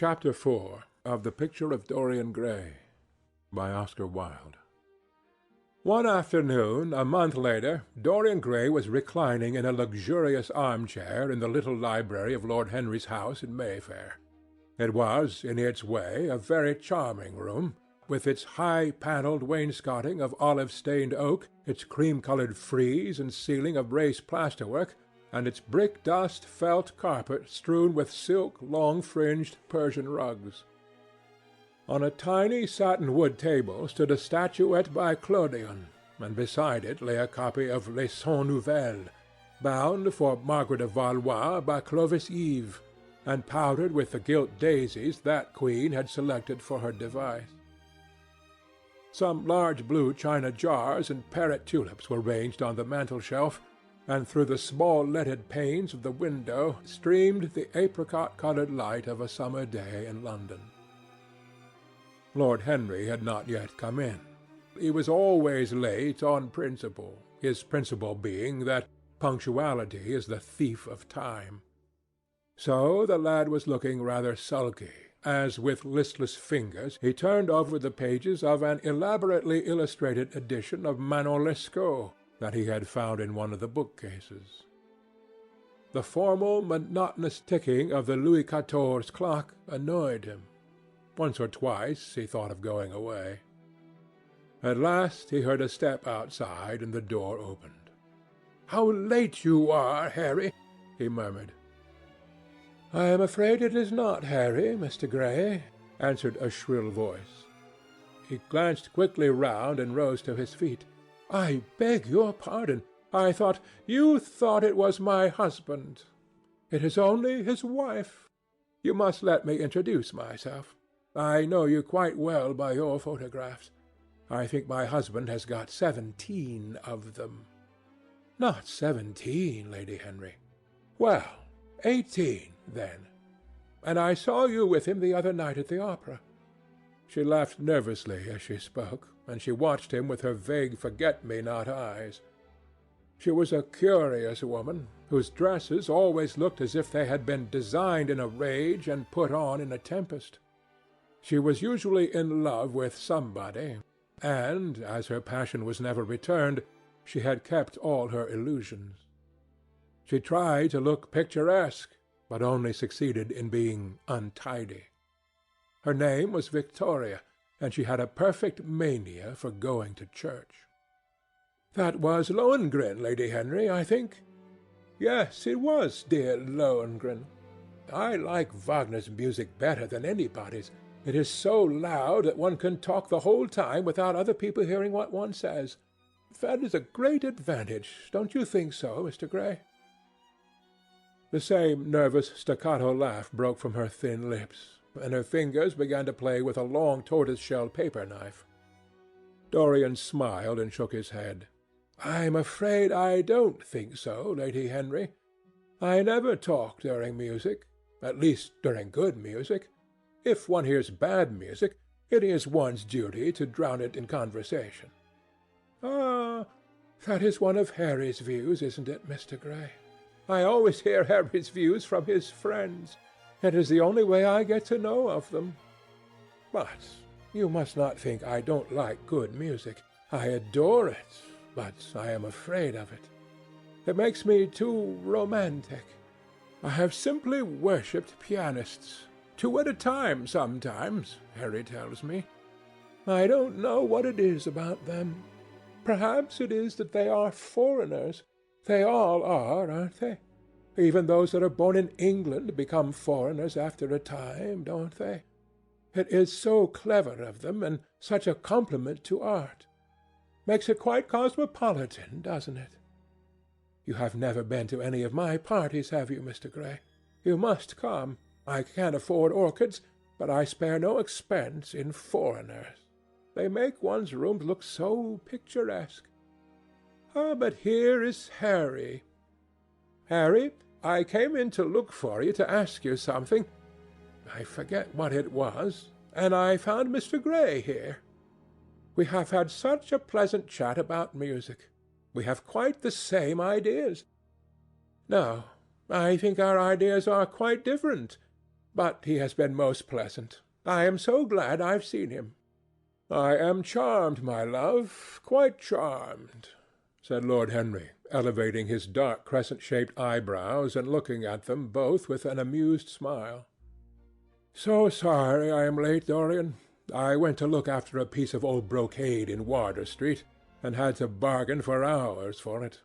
Chapter 4 of The Picture of Dorian Gray by Oscar Wilde. One afternoon, a month later, Dorian Gray was reclining in a luxurious armchair in the little library of Lord Henry's house in Mayfair. It was, in its way, a very charming room, with its high-panelled wainscoting of olive-stained oak, its cream-coloured frieze and ceiling of race plasterwork, and its brick-dust felt carpet strewn with silk long-fringed Persian rugs. On a tiny satin-wood table stood a statuette by Clodion, and beside it lay a copy of Les Cent Nouvelles, bound for Margaret of Valois by Clovis Eve, and powdered with the gilt daisies that queen had selected for her device. Some large blue china jars and parrot tulips were ranged on the mantel-shelf, and through the small leaded panes of the window streamed the apricot-coloured light of a summer day in London. Lord Henry had not yet come in. He was always late on principle, his principle being that punctuality is the thief of time. So the lad was looking rather sulky, as with listless fingers he turned over the pages of an elaborately illustrated edition of Manon Lescaut that he had found in one of the bookcases. The formal, monotonous ticking of the Louis XIV clock annoyed him. Once or twice he thought of going away. At last he heard a step outside, and the door opened. "How late you are, Harry!" he murmured. "I am afraid it is not Harry, Mr. Gray," answered a shrill voice. He glanced quickly round and rose to his feet. "I beg your pardon. You thought it was my husband. It is only his wife. You must let me introduce myself. I know you quite well by your photographs. I think my husband has got 17 of them." "Not 17, Lady Henry." "Well, 18, then. And I saw you with him the other night at the opera." She laughed nervously as she spoke, and she watched him with her vague forget-me-not eyes. She was a curious woman, whose dresses always looked as if they had been designed in a rage and put on in a tempest. She was usually in love with somebody, and, as her passion was never returned, she had kept all her illusions. She tried to look picturesque, but only succeeded in being untidy. Her name was Victoria, and she had a perfect mania for going to church. "That was Lohengrin, Lady Henry, I think?" "Yes, it was dear Lohengrin. I like Wagner's music better than anybody's. It is so loud that one can talk the whole time without other people hearing what one says. That is a great advantage, don't you think so, Mr. Gray?" The same nervous staccato laugh broke from her thin lips, and her fingers began to play with a long tortoise-shell paper-knife. Dorian smiled and shook his head. "I'm afraid I don't think so, Lady Henry. I never talk during music, at least during good music. If one hears bad music, it is one's duty to drown it in conversation." "Ah, that is one of Harry's views, isn't it, Mr. Gray? I always hear Harry's views from his friends. It is the only way I get to know of them. But you must not think I don't like good music. I adore it, but I am afraid of it. It makes me too romantic. I have simply worshipped pianists, 2 at a time sometimes, Harry tells me. I don't know what it is about them. Perhaps it is that they are foreigners. They all are, aren't they? Even those that are born in England become foreigners after a time, don't they? It is so clever of them, and such a compliment to art. Makes it quite cosmopolitan, doesn't it? You have never been to any of my parties, have you, Mr. Gray? You must come. I can't afford orchids, but I spare no expense in foreigners. They make one's rooms look so picturesque. Ah, but here is Harry. Harry, I came in to look for you to ask you something. I forget what it was, and I found Mr. Gray here. We have had such a pleasant chat about music. We have quite the same ideas. No, I think our ideas are quite different. but he has been most pleasant. I am so glad I've seen him." "I am charmed, my love, quite charmed," said Lord Henry, elevating his dark crescent-shaped eyebrows and looking at them both with an amused smile. "So sorry I am late, Dorian. I went to look after a piece of old brocade in Wardour Street, and had to bargain for hours for it.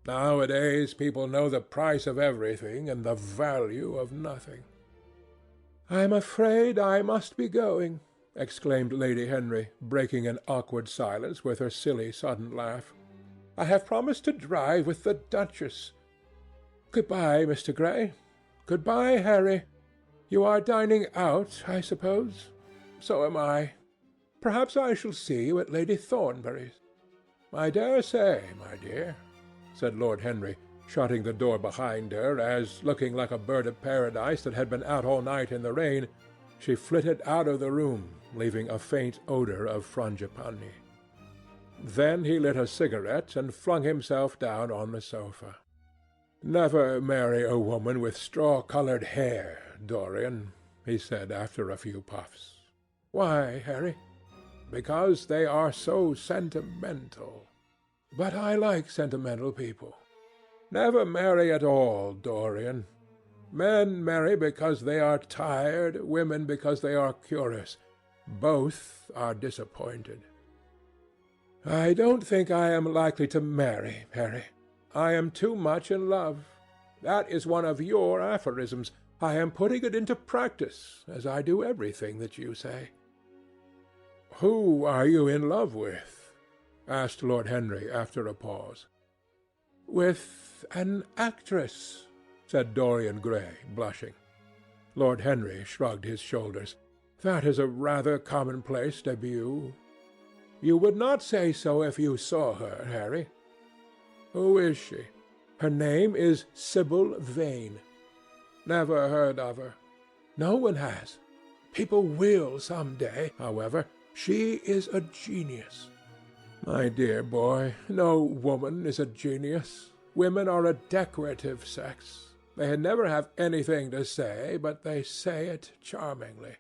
Nowadays people know the price of everything and the value of nothing." "I'm afraid I must be going," exclaimed Lady Henry, breaking an awkward silence with her silly sudden laugh. "I have promised to drive with the Duchess. Good-bye, Mr. Gray. Good-bye, Harry. You are dining out, I suppose? So am I. Perhaps I shall see you at Lady Thornbury's." "I dare say, my dear," said Lord Henry, shutting the door behind her as, looking like a bird of paradise that had been out all night in the rain, she flitted out of the room, leaving a faint odour of frangipani. Then he lit a cigarette and flung himself down on the sofa. "Never marry a woman with straw-coloured hair, Dorian," he said after a few puffs. "Why, Harry?" "Because they are so sentimental." "But I like sentimental people." "Never marry at all, Dorian. Men marry because they are tired, women because they are curious. Both are disappointed." "I don't think I am likely to marry, Harry. I am too much in love. That is one of your aphorisms. I am putting it into practice, as I do everything that you say." "Who are you in love with?" asked Lord Henry after a pause. "With an actress," said Dorian Gray, blushing. Lord Henry shrugged his shoulders. "That is a rather commonplace debut." "You would not say so if you saw her, Harry." "Who is she?" "Her name is Sibyl Vane." "Never heard of her." "No one has. People will some day, however. She is a genius." "My dear boy, no woman is a genius. Women are a decorative sex. They never have anything to say, but they say it charmingly.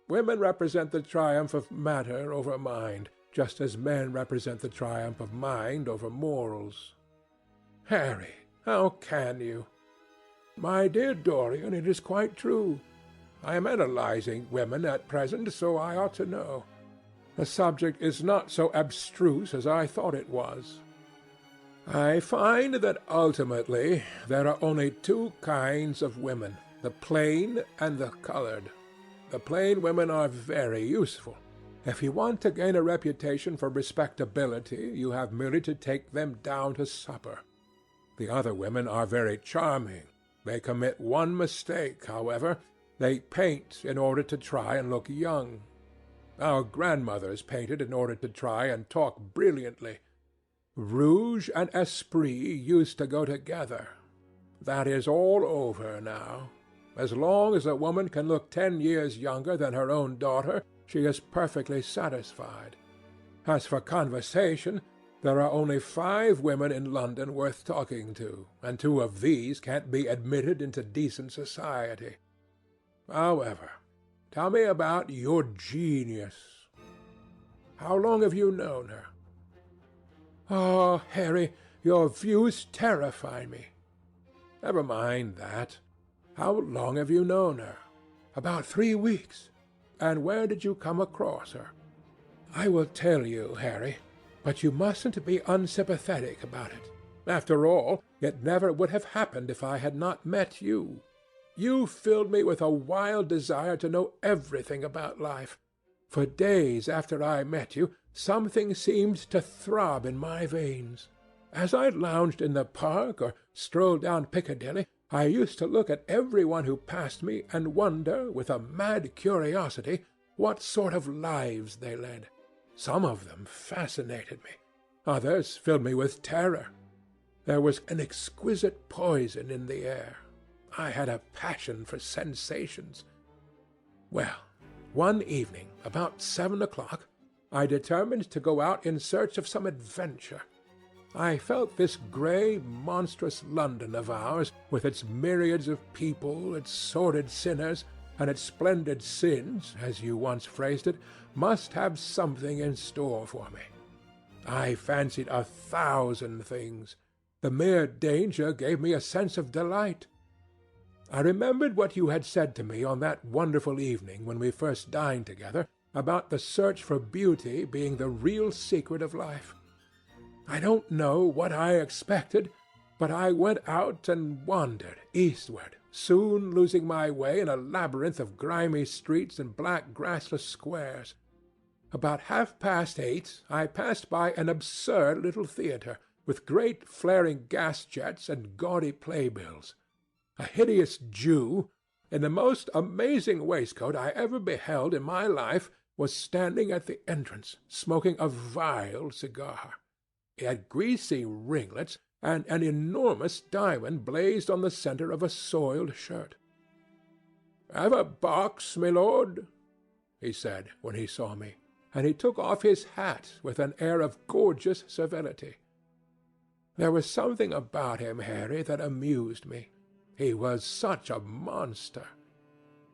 Women represent the triumph of matter over mind, just as men represent the triumph of mind over morals." "Harry, how can you?" "My dear Dorian, it is quite true. I am analyzing women at present, so I ought to know. The subject is not so abstruse as I thought it was. I find that ultimately there are only two kinds of women, the plain and the colored. The plain women are very useful. If you want to gain a reputation for respectability, you have merely to take them down to supper. The other women are very charming. They commit one mistake, however. They paint in order to try and look young. Our grandmothers painted in order to try and talk brilliantly. Rouge and esprit used to go together. That is all over now. As long as a woman can look 10 years younger than her own daughter, she is perfectly satisfied. As for conversation, there are only 5 women in London worth talking to, and 2 of these can't be admitted into decent society. However, tell me about your genius. How long have you known her?" "Oh, Harry, your views terrify me." "Never mind that. How long have you known her?" "About 3 weeks." "And where did you come across her?" "I will tell you, Harry, but you mustn't be unsympathetic about it. After all, it never would have happened if I had not met you. You filled me with a wild desire to know everything about life. For days after I met you, something seemed to throb in my veins. As I lounged in the park or strolled down Piccadilly, I used to look at every one who passed me and wonder, with a mad curiosity, what sort of lives they led. Some of them fascinated me. Others filled me with terror. There was an exquisite poison in the air. I had a passion for sensations. Well, one evening, about 7 o'clock, I determined to go out in search of some adventure. I felt this grey, monstrous London of ours, with its myriads of people, its sordid sinners, and its splendid sins, as you once phrased it, must have something in store for me. I fancied 1,000 things. The mere danger gave me a sense of delight. I remembered what you had said to me on that wonderful evening when we first dined together about the search for beauty being the real secret of life. I don't know what I expected, but I went out and wandered eastward, soon losing my way in a labyrinth of grimy streets and black grassless squares. About 8:30 I passed by an absurd little theatre, with great flaring gas-jets and gaudy playbills. A hideous Jew, in the most amazing waistcoat I ever beheld in my life, was standing at the entrance, smoking a vile cigar. He had greasy ringlets, and an enormous diamond blazed on the centre of a soiled shirt. "Have a box, my lord?" he said, when he saw me, and he took off his hat with an air of gorgeous civility. There was something about him, Harry, that amused me. He was such a monster.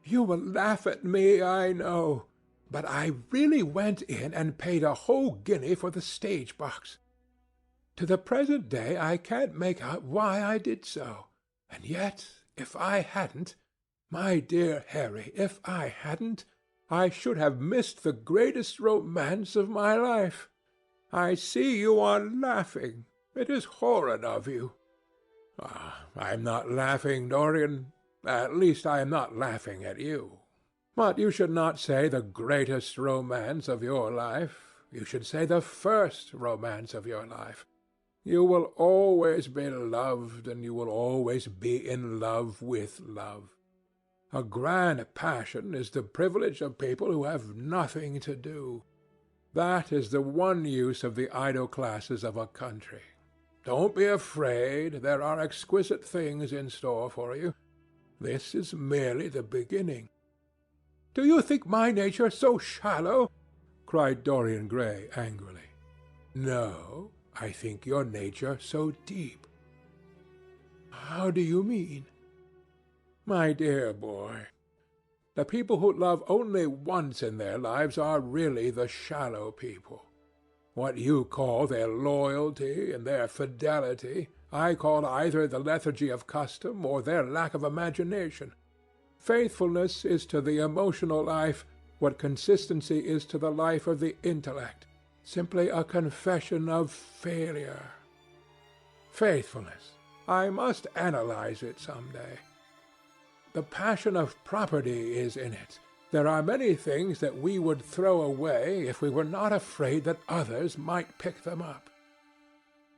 You will laugh at me, I know, but I really went in and paid a whole guinea for the stage box. To the present day I can't make out why I did so, and yet if I hadn't, my dear Harry, if I hadn't, I should have missed the greatest romance of my life. I see you are laughing. It is horrid of you." "I am not laughing, Dorian. At least I am not laughing at you. But you should not say the greatest romance of your life. You should say the first romance of your life. You will always be loved, and you will always be in love with love. A grand passion is the privilege of people who have nothing to do. That is the one use of the idle classes of a country. Don't be afraid. There are exquisite things in store for you. This is merely the beginning." "Do you think my nature so shallow?" cried Dorian Gray angrily. "No, I think your nature so deep." "How do you mean?" "My dear boy, the people who love only once in their lives are really the shallow people. What you call their loyalty and their fidelity, I call either the lethargy of custom or their lack of imagination. Faithfulness is to the emotional life what consistency is to the life of the intellect, simply a confession of failure. Faithfulness. I must analyze it some day. The passion of property is in it. There are many things that we would throw away if we were not afraid that others might pick them up.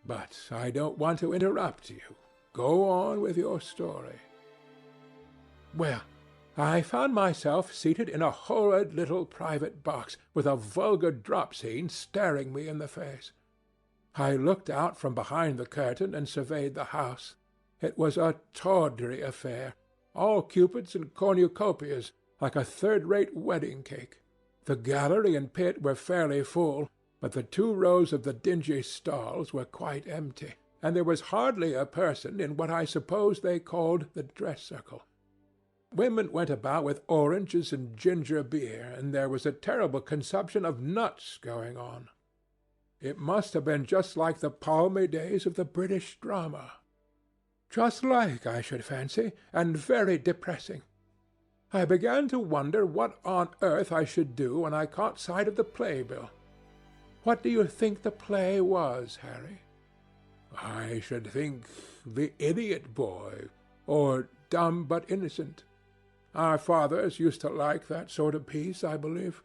But I don't want to interrupt you. Go on with your story." "Well, I found myself seated in a horrid little private box, with a vulgar drop scene staring me in the face. I looked out from behind the curtain and surveyed the house. It was a tawdry affair, all cupids and cornucopias, like a third-rate wedding cake. The gallery and pit were fairly full, but the 2 rows of the dingy stalls were quite empty, and there was hardly a person in what I suppose they called the dress-circle. Women went about with oranges and ginger beer, and there was a terrible consumption of nuts going on. It must have been just like the palmy days of the British drama. Just like, I should fancy, and very depressing. I began to wonder what on earth I should do when I caught sight of the playbill. What do you think the play was, Harry?" "I should think The Idiot Boy, or Dumb but Innocent. Our fathers used to like that sort of piece, I believe.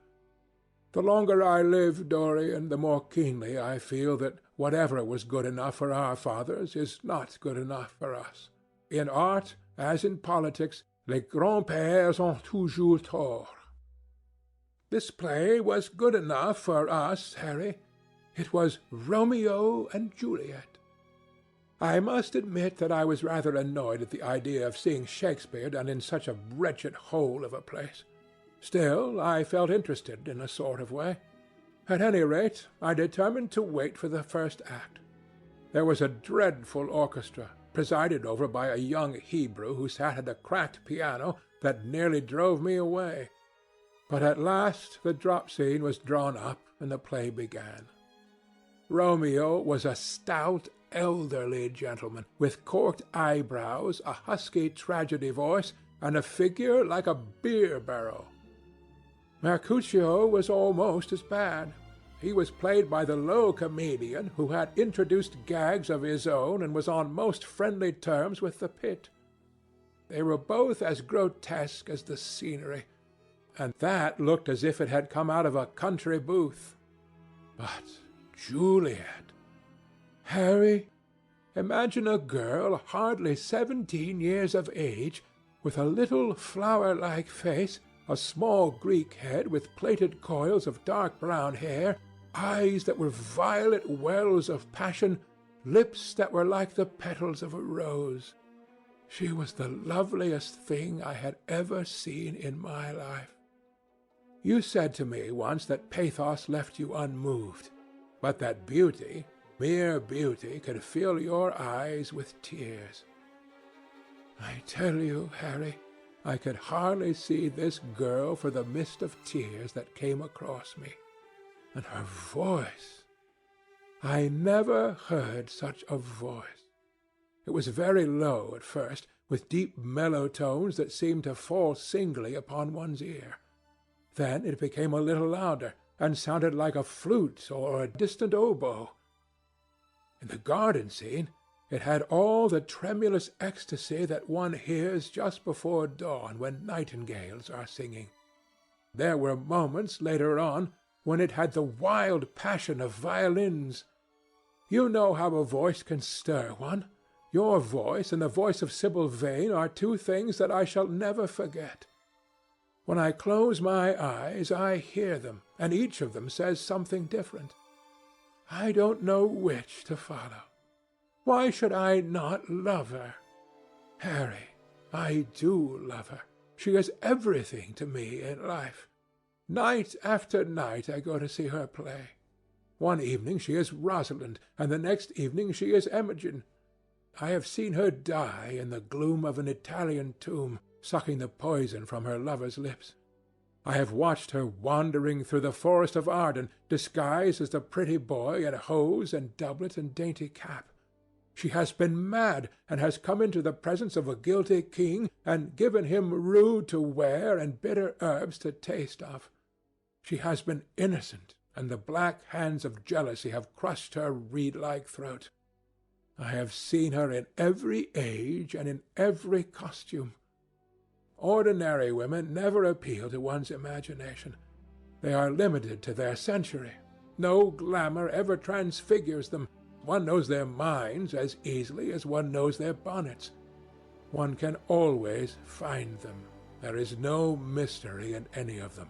The longer I live, Dorian, the more keenly I feel that whatever was good enough for our fathers is not good enough for us. In art, as in politics, les grands-pères ont toujours tort. This play was good enough for us, Harry. It was Romeo and Juliet. I must admit that I was rather annoyed at the idea of seeing Shakespeare done in such a wretched hole of a place. Still, I felt interested in a sort of way. At any rate, I determined to wait for the first act. There was a dreadful orchestra, presided over by a young Hebrew who sat at a cracked piano that nearly drove me away. But at last the drop scene was drawn up and the play began. Romeo was a stout, elderly gentleman, with corked eyebrows, a husky tragedy voice, and a figure like a beer barrel. Mercutio was almost as bad. He was played by the low comedian who had introduced gags of his own and was on most friendly terms with the pit. They were both as grotesque as the scenery, and that looked as if it had come out of a country booth. But Juliet! Harry, imagine a girl hardly 17 years of age, with a little flower-like face, a small Greek head with plaited coils of dark brown hair, eyes that were violet wells of passion, lips that were like the petals of a rose. She was the loveliest thing I had ever seen in my life. You said to me once that pathos left you unmoved, but that beauty, mere beauty, could fill your eyes with tears. I tell you, Harry, I could hardly see this girl for the mist of tears that came across me. And her voice! I never heard such a voice. It was very low at first, with deep mellow tones that seemed to fall singly upon one's ear. Then it became a little louder, and sounded like a flute or a distant oboe. In the garden scene, it had all the tremulous ecstasy that one hears just before dawn when nightingales are singing. There were moments later on when it had the wild passion of violins. You know how a voice can stir one. Your voice and the voice of Sibyl Vane are two things that I shall never forget. When I close my eyes, I hear them, and each of them says something different. I don't know which to follow. Why should I not love her? Harry, I do love her. She is everything to me in life. Night after night I go to see her play. One evening she is Rosalind, and the next evening she is Imogen. I have seen her die in the gloom of an Italian tomb, sucking the poison from her lover's lips. I have watched her wandering through the forest of Arden, disguised as the pretty boy in hose and doublet and dainty cap. She has been mad, and has come into the presence of a guilty king, and given him rue to wear and bitter herbs to taste of. She has been innocent, and the black hands of jealousy have crushed her reed-like throat. I have seen her in every age and in every costume. Ordinary women never appeal to one's imagination. They are limited to their century. No glamour ever transfigures them. One knows their minds as easily as one knows their bonnets. One can always find them. There is no mystery in any of them.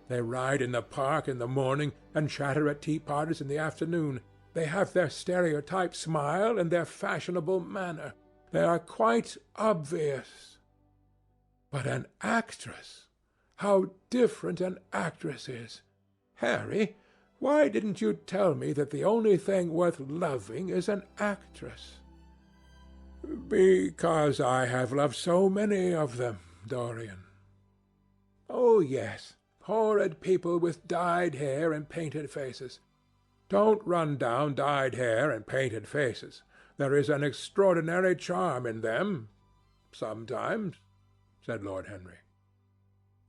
They ride in the park in the morning and chatter at tea-parties in the afternoon. They have their stereotype smile and their fashionable manner. They are quite obvious. But an actress! How different an actress is! Harry, why didn't you tell me that the only thing worth loving is an actress? Because I have loved so many of them, Dorian. Oh, yes, horrid people with dyed hair and painted faces. Don't run down dyed hair and painted faces. There is an extraordinary charm in them, sometimes, said Lord Henry.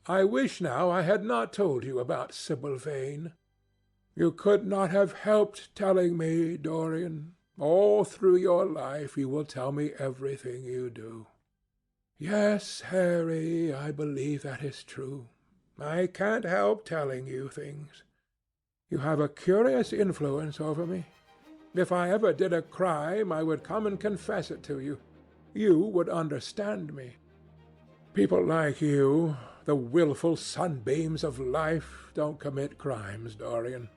I wish now I had not told you about Sibyl Vane. You could not have helped telling me, Dorian. All through your life you will tell me everything you do. Yes, Harry, I believe that is true. I can't help telling you things. You have a curious influence over me. If I ever did a crime, I would come and confess it to you. You would understand me. People like you, the willful sunbeams of life, don't commit crimes, Dorian.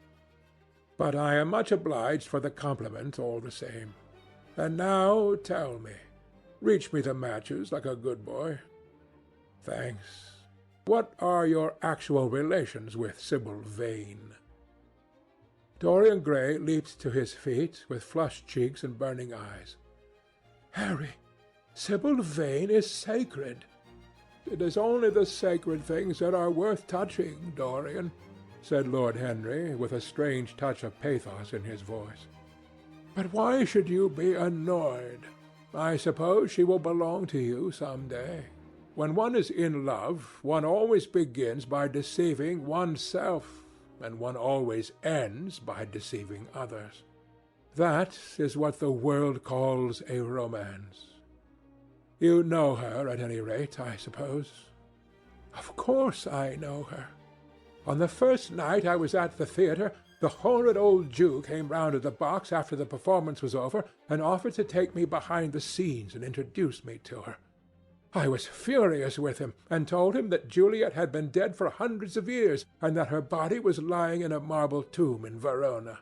But I am much obliged for the compliment all the same. And now tell me. Reach me the matches like a good boy. Thanks. What are your actual relations with Sibyl Vane? Dorian Gray leaped to his feet with flushed cheeks and burning eyes. Harry, Sybil Vane is sacred. It is only the sacred things that are worth touching, Dorian, said Lord Henry, with a strange touch of pathos in his voice. But why should you be annoyed? I suppose she will belong to you some day. When one is in love, one always begins by deceiving oneself, and one always ends by deceiving others. That is what the world calls a romance. You know her, at any rate, I suppose. Of course I know her. On the first night I was at the theatre, the horrid old Jew came round to the box after the performance was over and offered to take me behind the scenes and introduce me to her. I was furious with him, and told him that Juliet had been dead for hundreds of years, and that her body was lying in a marble tomb in Verona.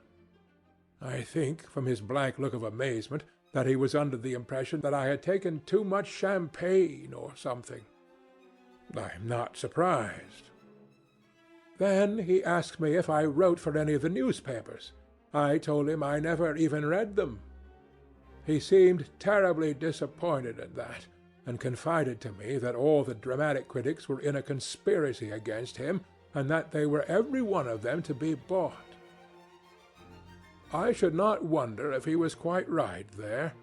I think, from his blank look of amazement, that he was under the impression that I had taken too much champagne or something. I am not surprised. Then he asked me if I wrote for any of the newspapers. I told him I never even read them. He seemed terribly disappointed at that, and confided to me that all the dramatic critics were in a conspiracy against him, and that they were every one of them to be bought. I should not wonder if he was quite right there.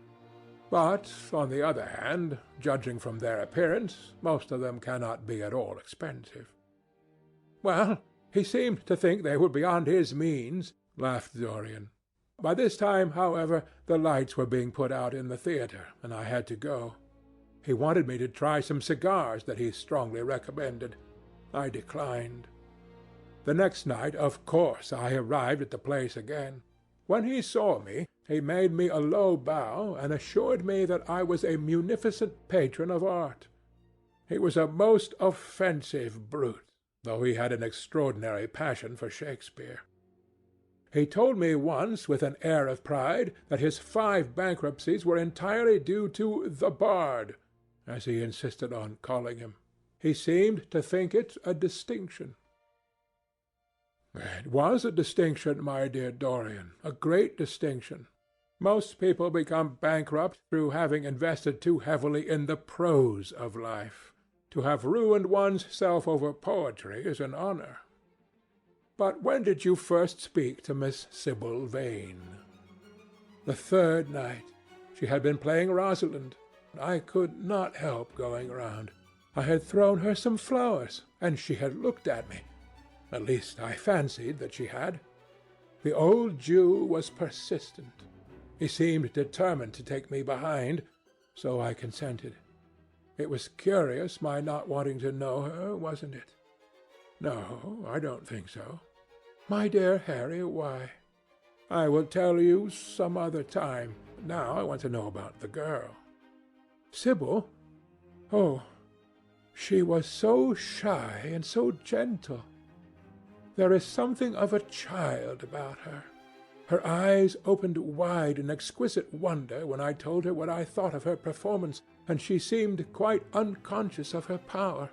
But, on the other hand, judging from their appearance, most of them cannot be at all expensive. Well, he seemed to think they were beyond his means, laughed Dorian. By this time, however, the lights were being put out in the theatre, and I had to go. He wanted me to try some cigars that he strongly recommended. I declined. The next night, of course, I arrived at the place again. When he saw me, he made me a low bow and assured me that I was a munificent patron of art. He was a most offensive brute, though he had an extraordinary passion for Shakespeare. He told me once, with an air of pride, that his 5 bankruptcies were entirely due to the Bard, as he insisted on calling him. He seemed to think it a distinction. It was a distinction, my dear Dorian, a great distinction. Most people become bankrupt through having invested too heavily in the prose of life. To have ruined one's self over poetry is an honor. But when did you first speak to Miss Sybil Vane? The 3rd night. She had been playing Rosalind. I could not help going round. I had thrown her some flowers, and she had looked at me. At least I fancied that she had. The old Jew was persistent. He seemed determined to take me behind, so I consented. It was curious my not wanting to know her, wasn't it? No, I don't think so. My dear Harry, why? I will tell you some other time. Now I want to know about the girl. Sybil? Oh, she was so shy and so gentle. There is something of a child about her. Her eyes opened wide in exquisite wonder when I told her what I thought of her performance, and she seemed quite unconscious of her power.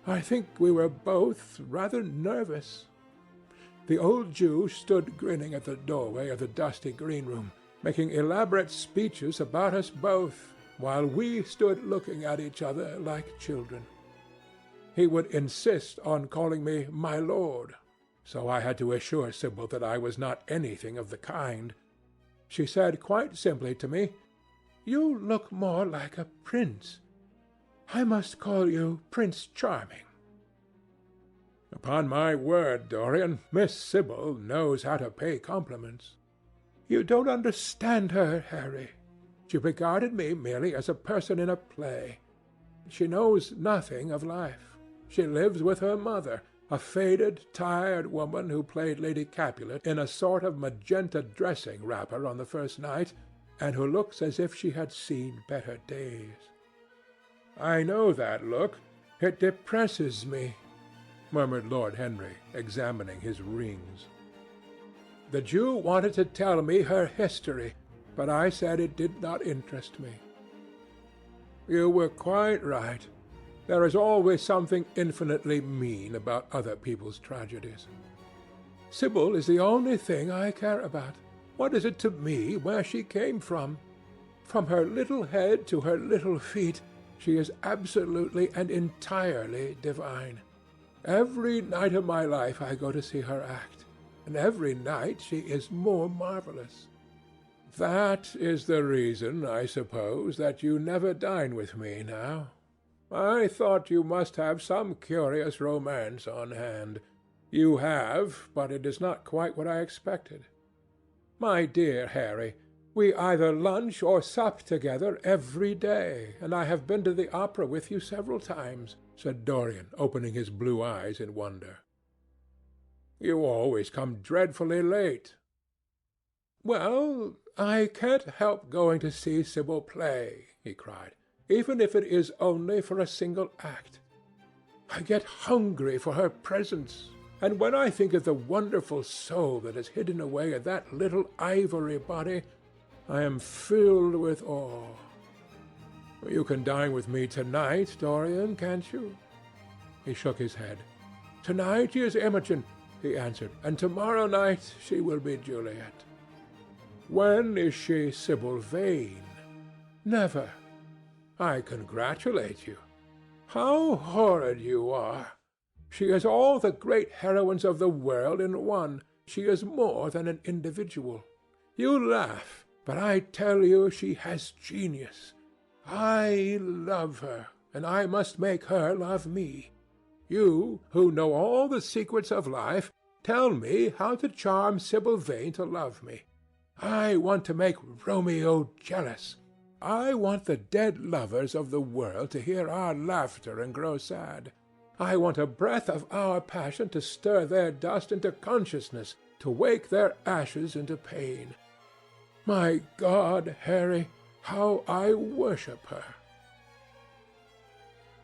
I think we were both rather nervous. The old Jew stood grinning at the doorway of the dusty green-room, making elaborate speeches about us both, while we stood looking at each other like children. He would insist on calling me my lord, so I had to assure Sybil that I was not anything of the kind. She said quite simply to me, "You look more like a prince. I must call you Prince Charming." Upon my word, Dorian, Miss Sybil knows how to pay compliments. You don't understand her, Harry. She regarded me merely as a person in a play. She knows nothing of life. She lives with her mother, a faded, tired woman who played Lady Capulet in a sort of magenta dressing-wrapper on the first night, and who looks as if she had seen better days. I know that look. It depresses me, murmured Lord Henry, examining his rings. The Jew wanted to tell me her history, but I said it did not interest me. You were quite right. There is always something infinitely mean about other people's tragedies. Sybil is the only thing I care about. What is it to me where she came from? From her little head to her little feet, she is absolutely and entirely divine. Every night of my life I go to see her act, and every night she is more marvellous. That is the reason, I suppose, that you never dine with me now. I thought you must have some curious romance on hand. You have, but it is not quite what I expected. My dear Harry, we either lunch or sup together every day, and I have been to the opera with you several times," said Dorian, opening his blue eyes in wonder. "You always come dreadfully late." "Well, I can't help going to see Sibyl play," he cried, "even if it is only for a single act. I get hungry for her presence, and when I think of the wonderful soul that is hidden away in that little ivory body, I am filled with awe. You can dine with me tonight, Dorian, can't you?" He shook his head. "Tonight she is Imogen," he answered, "and tomorrow night she will be Juliet." "When is she Sibyl Vane?" "Never." "I congratulate you." "How horrid you are! She is all the great heroines of the world in one. She is more than an individual. You laugh, but I tell you she has genius. I love her, and I must make her love me. You, who know all the secrets of life, tell me how to charm Sibyl Vane to love me. I want to make Romeo jealous. I want the dead lovers of the world to hear our laughter and grow sad. I want a breath of our passion to stir their dust into consciousness, to wake their ashes into pain. My God, Harry, how I worship her!"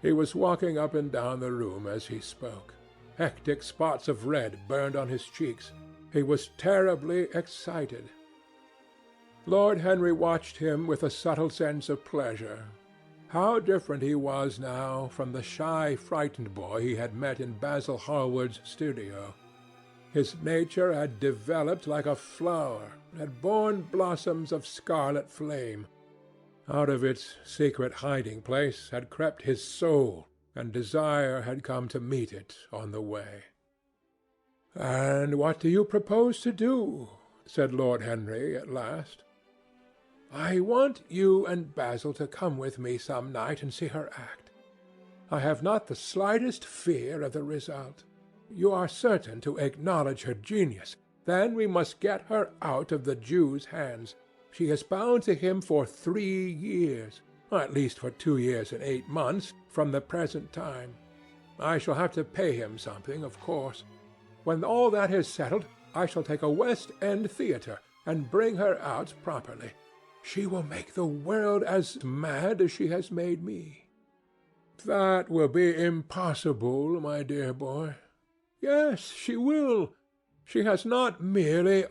He was walking up and down the room as he spoke. Hectic spots of red burned on his cheeks. He was terribly excited. Lord Henry watched him with a subtle sense of pleasure. How different he was now from the shy, frightened boy he had met in Basil Hallward's studio. His nature had developed like a flower, had borne blossoms of scarlet flame. Out of its secret hiding-place had crept his soul, and desire had come to meet it on the way. "And what do you propose to do?" said Lord Henry at last. "I want you and Basil to come with me some night and see her act. I have not the slightest fear of the result. You are certain to acknowledge her genius. Then we must get her out of the Jew's hands. She is bound to him for 3 years, at least for 2 years and 8 months from the present time. I shall have to pay him something, of course. When all that is settled, I shall take a West End theatre and bring her out properly. She will make the world as mad as she has made me." "That will be impossible, my dear boy." "Yes, she will. She has not merely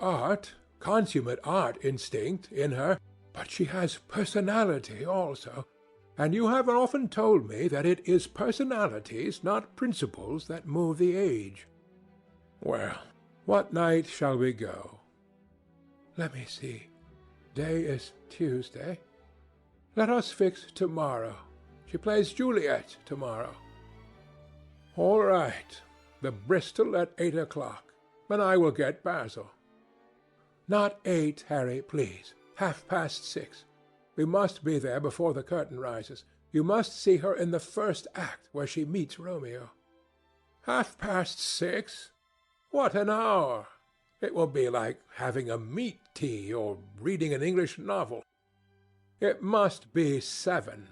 consummate art instinct, in her, but she has personality also. And you have often told me that it is personalities, not principles, that move the age. Well, what night shall we go?" "Let me see. Day is Tuesday. Let us fix tomorrow. She plays Juliet tomorrow." "All right. The Bristol at 8 o'clock. And I will get Basil." "Not 8, Harry, please. 6:30. We must be there before the curtain rises. You must see her in the first act, where she meets Romeo." 6:30? What an hour! It will be like having a meat tea or reading an English novel. It must be 7.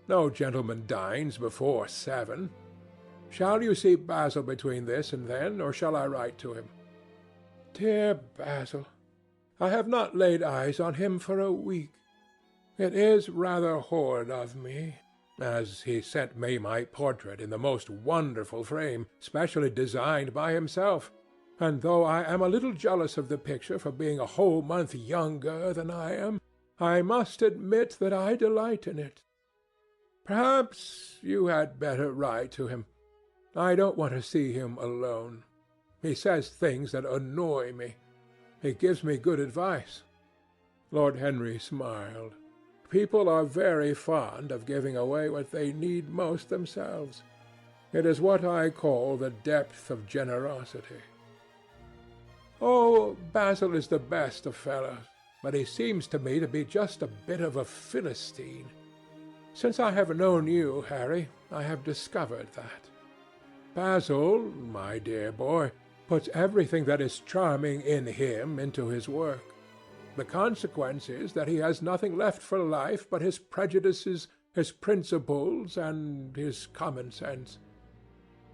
No gentleman dines before 7. Shall you see Basil between this and then, or shall I write to him?" "Dear Basil! I have not laid eyes on him for a week. It is rather horrid of me, as he sent me my portrait in the most wonderful frame, specially designed by himself, and though I am a little jealous of the picture for being a whole month younger than I am, I must admit that I delight in it. Perhaps you had better write to him. I don't want to see him alone. He says things that annoy me. He gives me good advice." Lord Henry smiled. people are very fond of giving away what they need most themselves. It is what I call the depth of generosity. Oh, Basil is the best of fellows, but he seems to me to be just a bit of a Philistine. Since I have known you, Harry, I have discovered that. Basil, my dear boy, puts everything that is charming in him into his work. The consequence is that he has nothing left for life but his prejudices, his principles, and his common sense.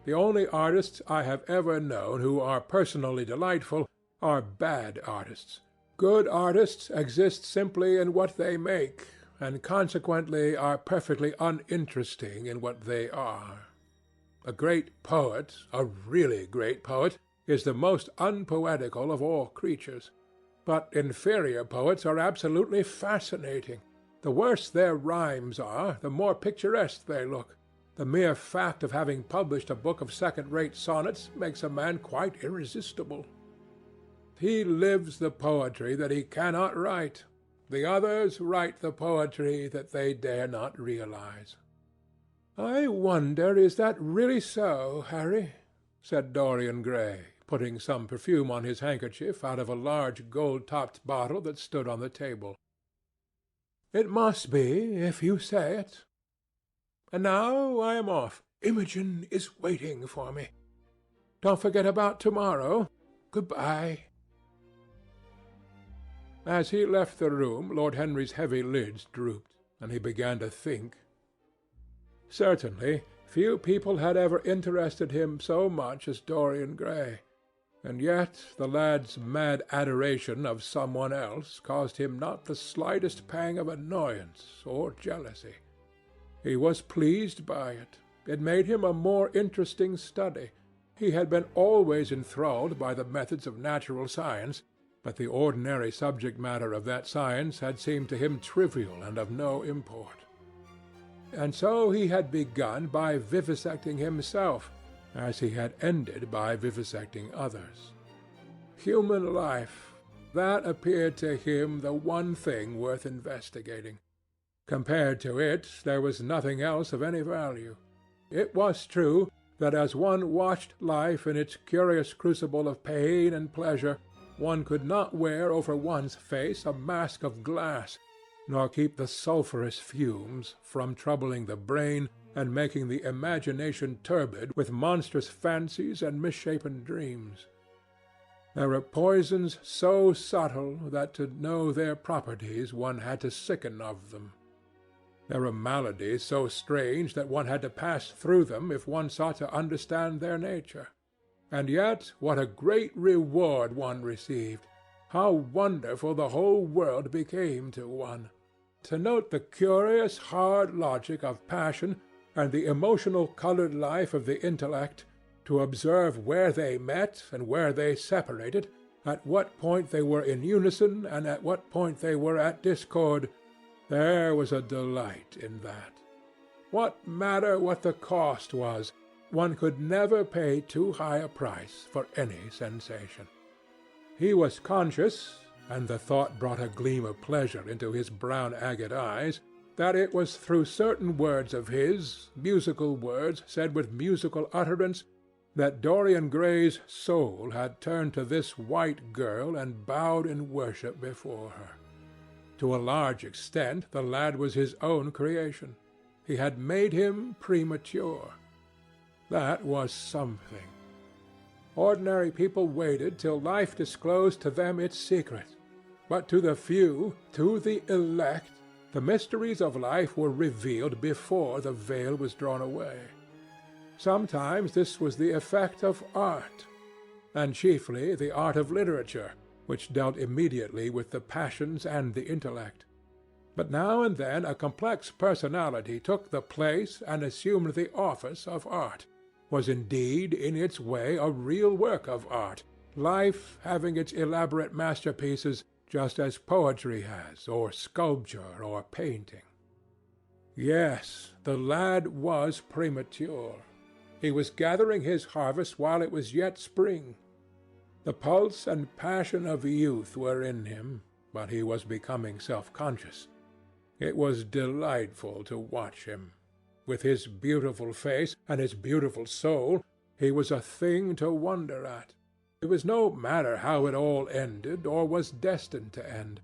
The only artists I have ever known who are personally delightful are bad artists. Good artists exist simply in what they make, and consequently are perfectly uninteresting in what they are. A great poet, a really great poet, is the most unpoetical of all creatures. But inferior poets are absolutely fascinating. The worse their rhymes are, the more picturesque they look. The mere fact of having published a book of second-rate sonnets makes a man quite irresistible. He lives the poetry that he cannot write. The others write the poetry that they dare not realize. "I wonder is that really so, Harry?" said Dorian Gray, putting some perfume on his handkerchief out of a large gold-topped bottle that stood on the table. "It must be, if you say it. And now I am off. Imogen is waiting for me. Don't forget about tomorrow. Good-bye." As he left the room, Lord Henry's heavy lids drooped, and he began to think. Certainly, few people had ever interested him so much as Dorian Gray, and yet the lad's mad adoration of someone else caused him not the slightest pang of annoyance or jealousy. He was pleased by it. It made him a more interesting study. He had been always enthralled by the methods of natural science, but the ordinary subject matter of that science had seemed to him trivial and of no import. And so he had begun by vivisecting himself, as he had ended by vivisecting others. Human life, that appeared to him the one thing worth investigating. Compared to it, there was nothing else of any value. It was true that as one watched life in its curious crucible of pain and pleasure, one could not wear over one's face a mask of glass, nor keep the sulphurous fumes from troubling the brain and making the imagination turbid with monstrous fancies and misshapen dreams. There were poisons so subtle that to know their properties one had to sicken of them. There were maladies so strange that one had to pass through them if one sought to understand their nature. And yet what a great reward one received! How wonderful the whole world became to one! To note the curious, hard logic of passion and the emotional-colored life of the intellect, to observe where they met and where they separated, at what point they were in unison and at what point they were at discord, there was a delight in that. What matter what the cost was? One could never pay too high a price for any sensation. He was conscious, and the thought brought a gleam of pleasure into his brown agate eyes, that it was through certain words of his, musical words said with musical utterance, that Dorian Gray's soul had turned to this white girl and bowed in worship before her. To a large extent the lad was his own creation. He had made him premature. That was something. Ordinary people waited till life disclosed to them its secret. But to the few, to the elect, the mysteries of life were revealed before the veil was drawn away. Sometimes this was the effect of art, and chiefly the art of literature, which dealt immediately with the passions and the intellect. But now and then a complex personality took the place and assumed the office of art, was indeed in its way a real work of art, life having its elaborate masterpieces just as poetry has, or sculpture, or painting. Yes, the lad was premature. He was gathering his harvest while it was yet spring. The pulse and passion of youth were in him, but he was becoming self-conscious. It was delightful to watch him. With his beautiful face and his beautiful soul, he was a thing to wonder at. It was no matter how it all ended, or was destined to end.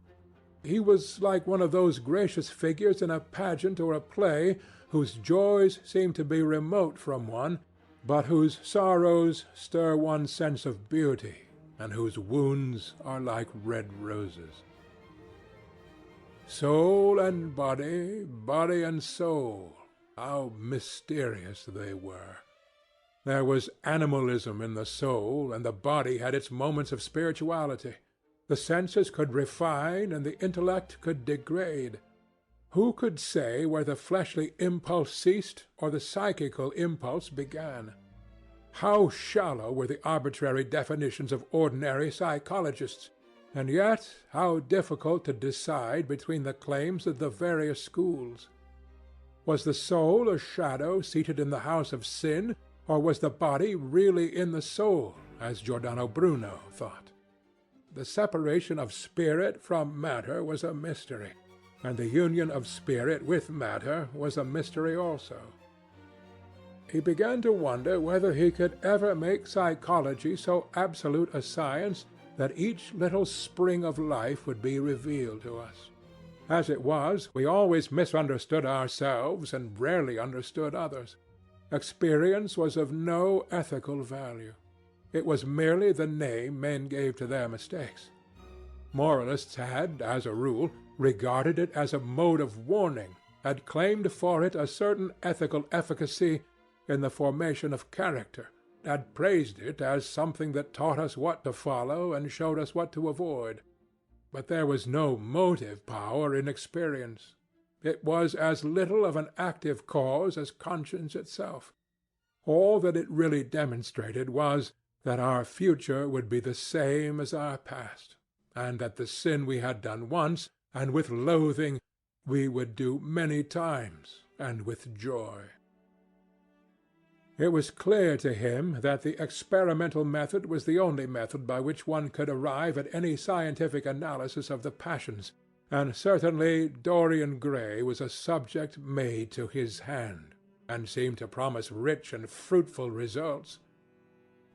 He was like one of those gracious figures in a pageant or a play whose joys seem to be remote from one, but whose sorrows stir one's sense of beauty, and whose wounds are like red roses. Soul and body, body and soul, how mysterious they were! There was animalism in the soul, and the body had its moments of spirituality. The senses could refine, and the intellect could degrade. Who could say where the fleshly impulse ceased or the psychical impulse began? How shallow were the arbitrary definitions of ordinary psychologists, and yet how difficult to decide between the claims of the various schools! Was the soul a shadow seated in the house of sin, or was the body really in the soul, as Giordano Bruno thought? The separation of spirit from matter was a mystery, and the union of spirit with matter was a mystery also. He began to wonder whether he could ever make psychology so absolute a science that each little spring of life would be revealed to us. As it was, we always misunderstood ourselves and rarely understood others. Experience was of no ethical value. It was merely the name men gave to their mistakes. Moralists had, as a rule, regarded it as a mode of warning, had claimed for it a certain ethical efficacy in the formation of character, had praised it as something that taught us what to follow and showed us what to avoid. But there was no motive power in experience. It was as little of an active cause as conscience itself. All that it really demonstrated was that our future would be the same as our past, and that the sin we had done once, and with loathing, we would do many times, and with joy. It was clear to him that the experimental method was the only method by which one could arrive at any scientific analysis of the passions, and certainly Dorian Gray was a subject made to his hand, and seemed to promise rich and fruitful results.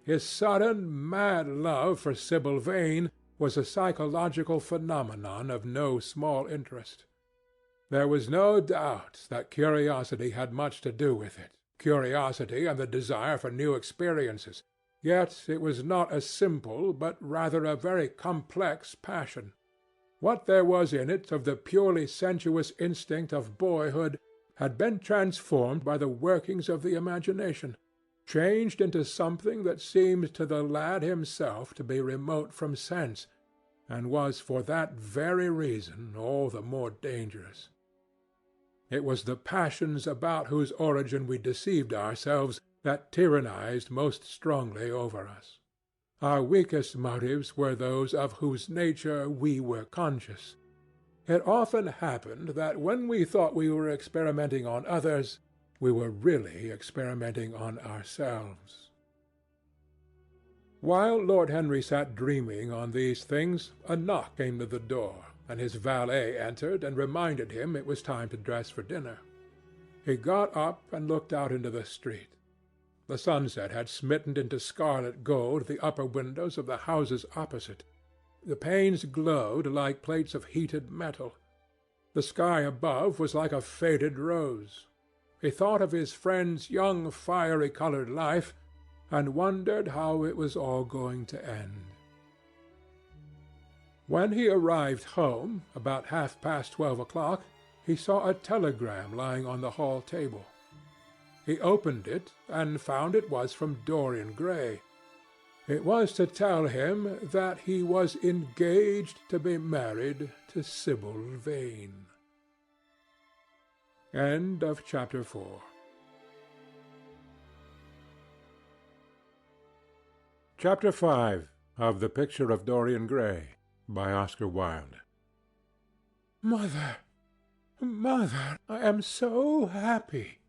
His sudden, mad love for Sibyl Vane was a psychological phenomenon of no small interest. There was no doubt that curiosity had much to do with it, curiosity and the desire for new experiences, yet it was not a simple, but rather a very complex passion. What there was in it of the purely sensuous instinct of boyhood had been transformed by the workings of the imagination, changed into something that seemed to the lad himself to be remote from sense, and was for that very reason all the more dangerous. It was the passions about whose origin we deceived ourselves that tyrannized most strongly over us. Our weakest motives were those of whose nature we were conscious. It often happened that when we thought we were experimenting on others, we were really experimenting on ourselves. While Lord Henry sat dreaming on these things, a knock came to the door, and his valet entered and reminded him it was time to dress for dinner. He got up and looked out into the street. The sunset had smitten into scarlet gold the upper windows of the houses opposite. The panes glowed like plates of heated metal. The sky above was like a faded rose. He thought of his friend's young fiery-colored life, and wondered how it was all going to end. When he arrived home, about 12:30, he saw a telegram lying on the hall table. He opened it, and found it was from Dorian Gray. It was to tell him that he was engaged to be married to Sibyl Vane. End of Chapter 4. Chapter 5 of The Picture of Dorian Gray, by Oscar Wilde. "Mother, mother, I am so happy,"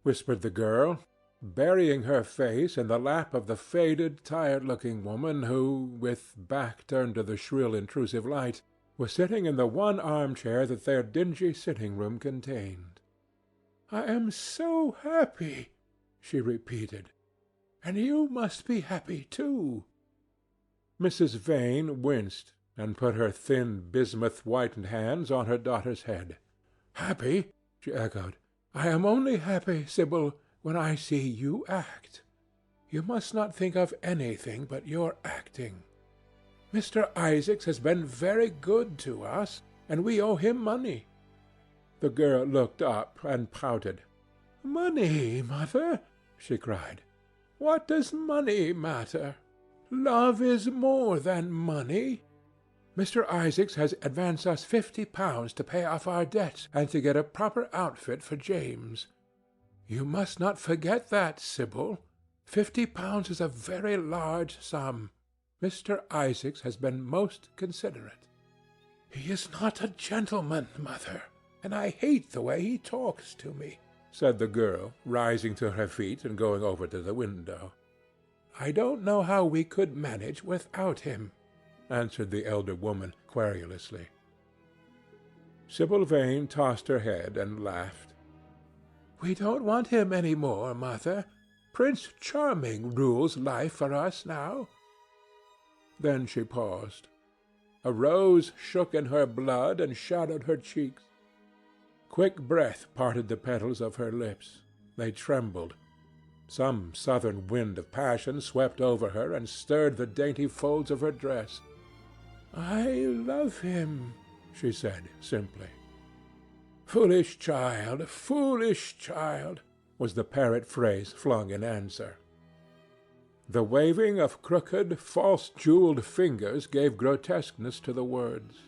whispered the girl, burying her face in the lap of the faded, tired-looking woman who, with back turned to the shrill, intrusive light, was sitting in the one armchair that their dingy sitting-room contained. "I am so happy," she repeated. "And you must be happy too." Mrs. Vane winced, and put her thin, bismuth-whitened hands on her daughter's head. "Happy?" she echoed. "I am only happy, Sibyl, when I see you act. You must not think of anything but your acting. Mr. Isaacs has been very good to us, and we owe him money." The girl looked up and pouted. "Money, mother!" she cried. "What does money matter? Love is more than money. Mr. Isaacs has advanced us £50 to pay off our debts and to get a proper outfit for James. You must not forget that, Sibyl. £50 is a very large sum. Mr. Isaacs has been most considerate." "He is not a gentleman, mother, and I hate the way he talks to me," said the girl, rising to her feet and going over to the window. "I don't know how we could manage without him," answered the elder woman querulously. Sibyl Vane tossed her head and laughed. "We don't want him any more, mother. Prince Charming rules life for us now." Then she paused. A rose shook in her blood and shadowed her cheeks. Quick breath parted the petals of her lips. They trembled. Some southern wind of passion swept over her and stirred the dainty folds of her dress. "I love him," she said simply. "Foolish child," was the parrot phrase flung in answer. The waving of crooked, false-jewelled fingers gave grotesqueness to the words.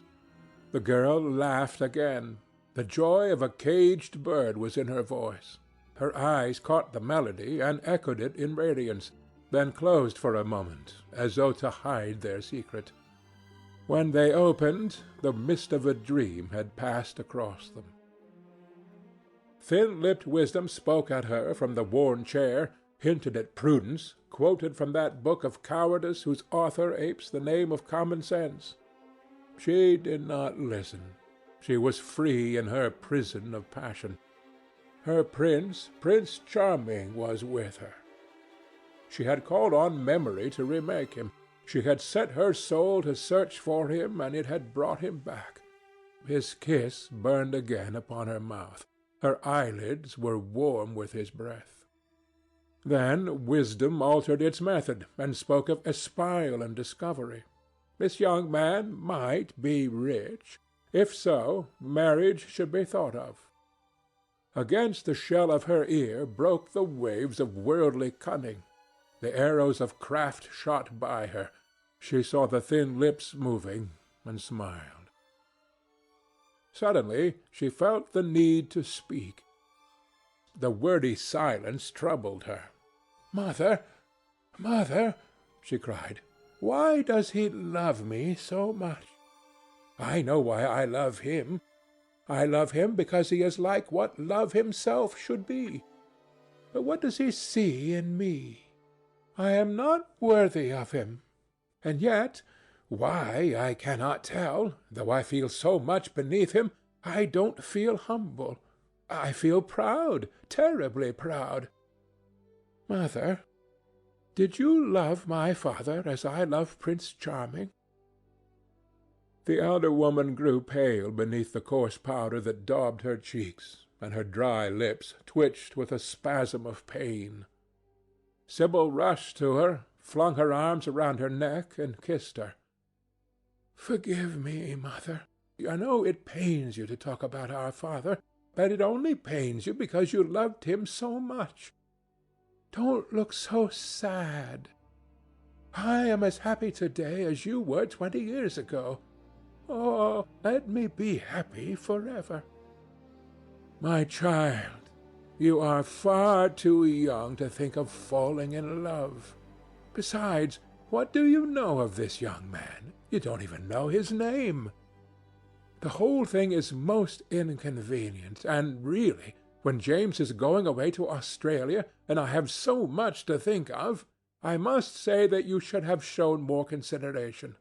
The girl laughed again. The joy of a caged bird was in her voice. Her eyes caught the melody and echoed it in radiance, then closed for a moment, as though to hide their secret. When they opened, the mist of a dream had passed across them. Thin-lipped wisdom spoke at her from the worn chair, hinted at prudence, quoted from that book of cowardice whose author apes the name of common sense. She did not listen. She was free in her prison of passion. Her prince, Prince Charming, was with her. She had called on memory to remake him. She had set her soul to search for him, and it had brought him back. His kiss burned again upon her mouth. Her eyelids were warm with his breath. Then wisdom altered its method, and spoke of espial and discovery. This young man might be rich. If so, marriage should be thought of. Against the shell of her ear broke the waves of worldly cunning. The arrows of craft shot by her. She saw the thin lips moving, and smiled. Suddenly she felt the need to speak. The wordy silence troubled her. "Mother, mother," she cried, "why does he love me so much? I know why I love him. I love him because he is like what love himself should be. But what does he see in me? I am not worthy of him. And yet, why I cannot tell, though I feel so much beneath him, I don't feel humble. I feel proud, terribly proud. Mother, did you love my father as I love Prince Charming?" The elder woman grew pale beneath the coarse powder that daubed her cheeks, and her dry lips twitched with a spasm of pain. Sibyl rushed to her, flung her arms around her neck, and kissed her. "Forgive me, mother. I know it pains you to talk about our father, but it only pains you because you loved him so much. Don't look so sad. I am as happy today as you were 20 years ago. Oh, let me be happy forever." "My child, you are far too young to think of falling in love. Besides, what do you know of this young man? You don't even know his name. The whole thing is most inconvenient, and really, when James is going away to Australia, and I have so much to think of, I must say that you should have shown more consideration.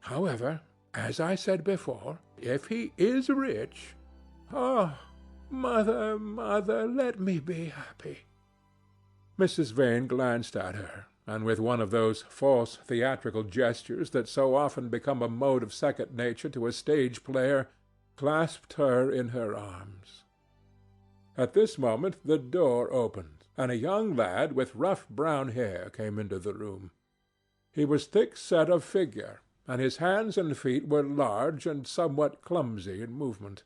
However, as I said before, if he is rich. Ah, mother, mother, let me be happy." Mrs. Vane glanced at her, and with one of those false theatrical gestures that so often become a mode of second nature to a stage player, clasped her in her arms. At this moment the door opened, and a young lad with rough brown hair came into the room. He was thick-set of figure, and his hands and feet were large and somewhat clumsy in movement.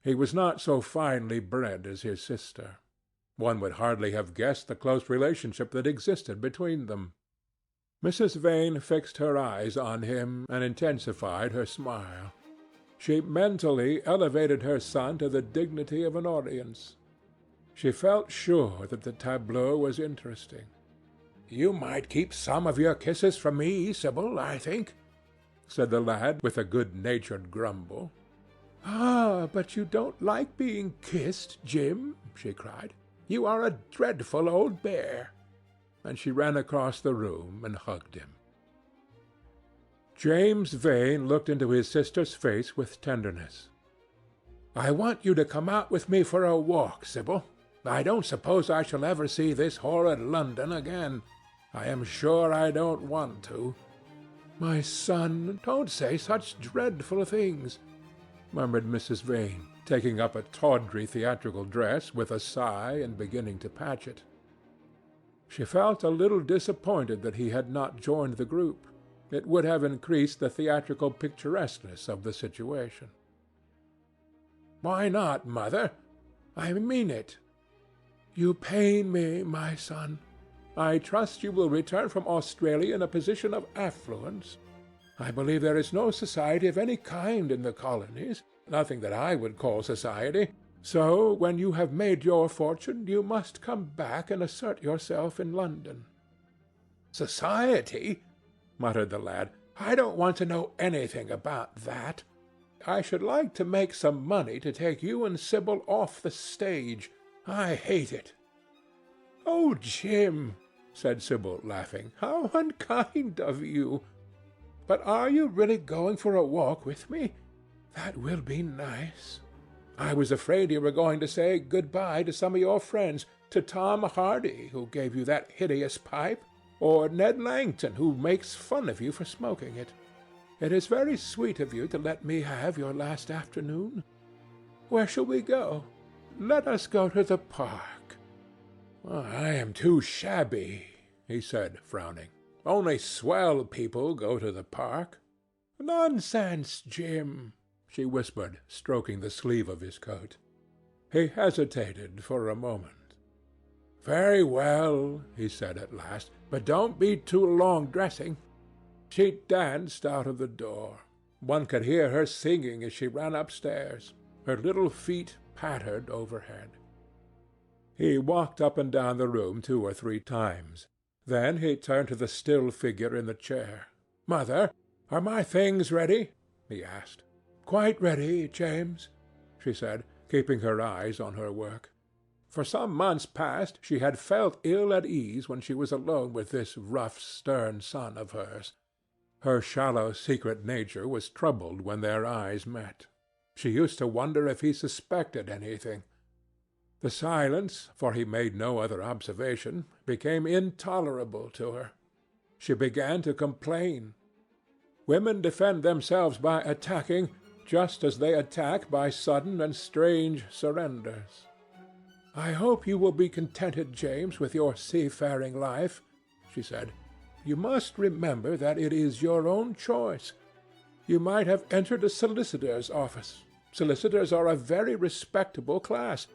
He was not so finely bred as his sister. One would hardly have guessed the close relationship that existed between them. Mrs. Vane fixed her eyes on him and intensified her smile. She mentally elevated her son to the dignity of an audience. She felt sure that the tableau was interesting. "You might keep some of your kisses from me, Sibyl, I think," said the lad with a good-natured grumble. "Ah, but you don't like being kissed, Jim," she cried. "You are a dreadful old bear." And she ran across the room and hugged him. James Vane looked into his sister's face with tenderness. "I want you to come out with me for a walk, Sibyl. I don't suppose I shall ever see this horrid London again. I am sure I don't want to." "My son, don't say such dreadful things," murmured Mrs. Vane, taking up a tawdry theatrical dress with a sigh and beginning to patch it. She felt a little disappointed that he had not joined the group. It would have increased the theatrical picturesqueness of the situation. "Why not, mother? I mean it." "You pain me, my son. I trust you will return from Australia in a position of affluence. I believe there is no society of any kind in the colonies, nothing that I would call society. So when you have made your fortune, you must come back and assert yourself in London." "Society?" muttered the lad. "I don't want to know anything about that. I should like to make some money to take you and Sibyl off the stage. I hate it." "Oh, Jim," said Sibyl, laughing, "how unkind of you! But are you really going for a walk with me? That will be nice. I was afraid you were going to say good-bye to some of your friends, to Tom Hardy, who gave you that hideous pipe, or Ned Langton, who makes fun of you for smoking it. It is very sweet of you to let me have your last afternoon. Where shall we go? Let us go to the park." "I am too shabby," he said, frowning. "Only swell people go to the park." "Nonsense, Jim," she whispered, stroking the sleeve of his coat. He hesitated for a moment. "Very well," he said at last, "but don't be too long dressing." She danced out of the door. One could hear her singing as she ran upstairs. Her little feet pattered overhead. He walked up and down the room 2 or 3 times. Then he turned to the still figure in the chair. "Mother, are my things ready?" he asked. "Quite ready, James," she said, keeping her eyes on her work. For some months past she had felt ill at ease when she was alone with this rough, stern son of hers. Her shallow, secret nature was troubled when their eyes met. She used to wonder if he suspected anything. The silence, for he made no other observation, became intolerable to her. She began to complain. Women defend themselves by attacking, just as they attack by sudden and strange surrenders. "I hope you will be contented, James, with your seafaring life," she said. "You must remember that it is your own choice. You might have entered a solicitor's office. Solicitors are a very respectable class.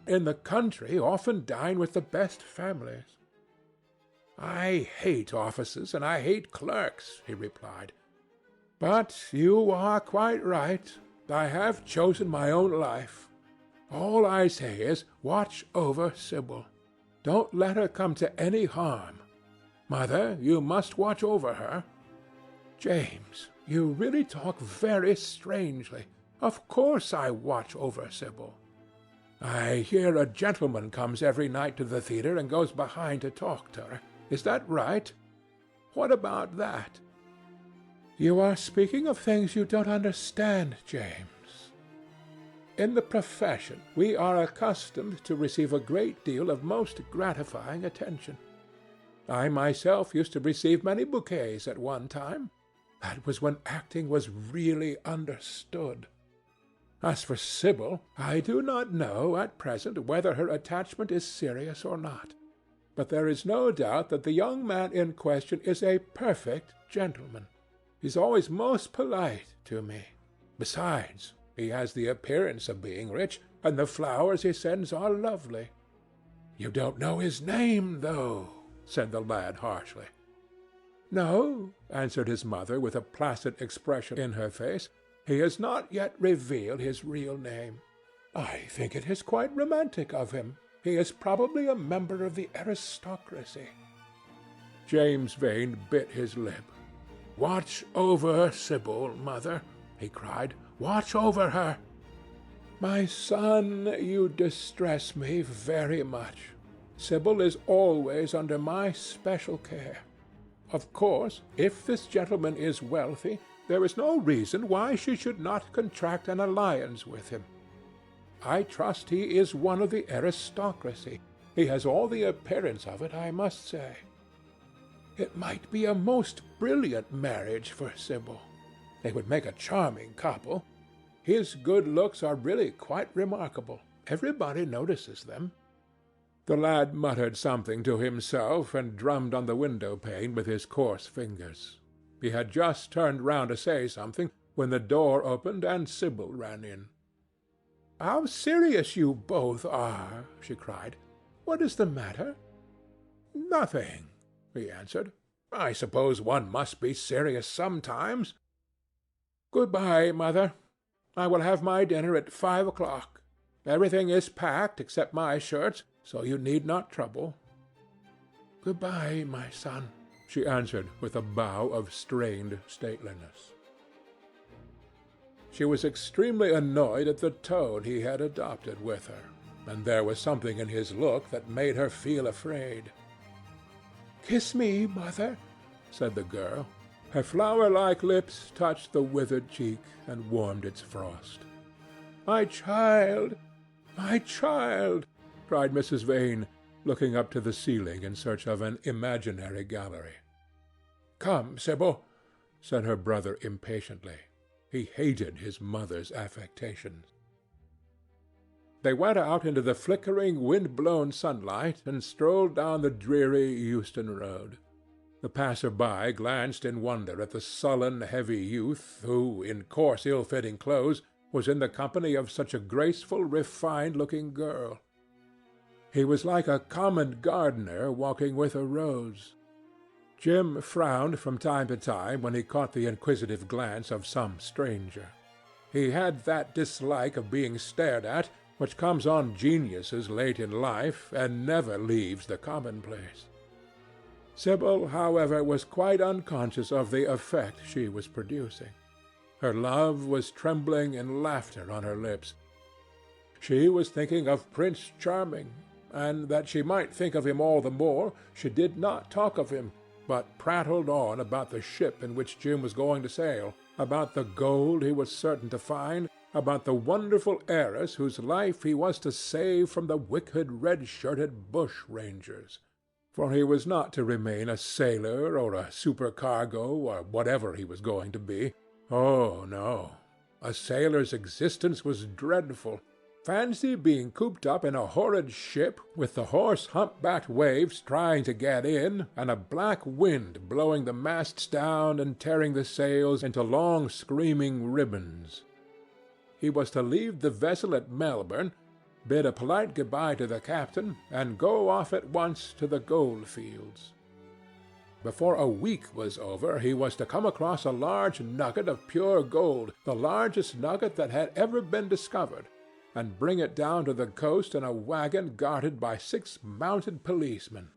In the country often dine with the best families." "I hate offices and I hate clerks," he replied. "But you are quite right. I have chosen my own life. All I say is, watch over Sibyl. Don't let her come to any harm. Mother, you must watch over her. James, you really talk very strangely. Of course I watch over Sibyl. I hear a gentleman comes every night to the theatre and goes behind to talk to her. Is that right? What about that?" You are speaking of things you don't understand, James. In the profession, we are accustomed to receive a great deal of most gratifying attention. I myself used to receive many bouquets at one time. That was when acting was really understood. As for Sibyl, I do not know at present whether her attachment is serious or not. But there is no doubt that the young man in question is a perfect gentleman. He's always most polite to me. Besides, he has the appearance of being rich, and the flowers he sends are lovely. You don't know his name, though, said the lad harshly. No, answered his mother with a placid expression in her face. He has not yet revealed his real name. I think it is quite romantic of him. He is probably a member of the aristocracy. James Vane bit his lip. Watch over Sibyl, mother, he cried. Watch over her. My son, you distress me very much. Sibyl is always under my special care. Of course, if this gentleman is wealthy, there is no reason why she should not contract an alliance with him. I trust he is one of the aristocracy. He has all the appearance of it, I must say. It might be a most brilliant marriage for Sibyl. They would make a charming couple. His good looks are really quite remarkable. Everybody notices them. The lad muttered something to himself and drummed on the window-pane with his coarse fingers. He had just turned round to say something when the door opened and Sibyl ran in. "How serious you both are!" she cried. "What is the matter?" "Nothing," he answered. "I suppose one must be serious sometimes. Good-bye, mother. I will have my dinner at 5 o'clock. Everything is packed except my shirts, so you need not trouble." "Good-bye, my son," she answered with a bow of strained stateliness. She was extremely annoyed at the tone he had adopted with her, and there was something in his look that made her feel afraid. "Kiss me, mother," said the girl. Her flower-like lips touched the withered cheek and warmed its frost. "My child, my child!" cried Mrs. Vane, looking up to the ceiling in search of an imaginary gallery. "Come, Sibyl," said her brother impatiently. He hated his mother's affectations. They went out into the flickering, wind-blown sunlight and strolled down the dreary Euston Road. The passer-by glanced in wonder at the sullen, heavy youth who, in coarse, ill-fitting clothes, was in the company of such a graceful, refined-looking girl. He was like a common gardener walking with a rose. Jim frowned from time to time when he caught the inquisitive glance of some stranger. He had that dislike of being stared at which comes on geniuses late in life and never leaves the commonplace. Sibyl, however, was quite unconscious of the effect she was producing. Her love was trembling in laughter on her lips. She was thinking of Prince Charming, and that she might think of him all the more, she did not talk of him, but prattled on about the ship in which Jim was going to sail, about the gold he was certain to find, about the wonderful heiress whose life he was to save from the wicked red-shirted bush-rangers. For he was not to remain a sailor or a supercargo or whatever he was going to be. Oh, no. A sailor's existence was dreadful. Fancy being cooped up in a horrid ship, with the hoarse hump-backed waves trying to get in, and a black wind blowing the masts down and tearing the sails into long screaming ribbons. He was to leave the vessel at Melbourne, bid a polite good-bye to the captain, and go off at once to the gold-fields. Before a week was over, he was to come across a large nugget of pure gold, the largest nugget that had ever been discovered, and bring it down to the coast in a wagon guarded by 6 mounted policemen.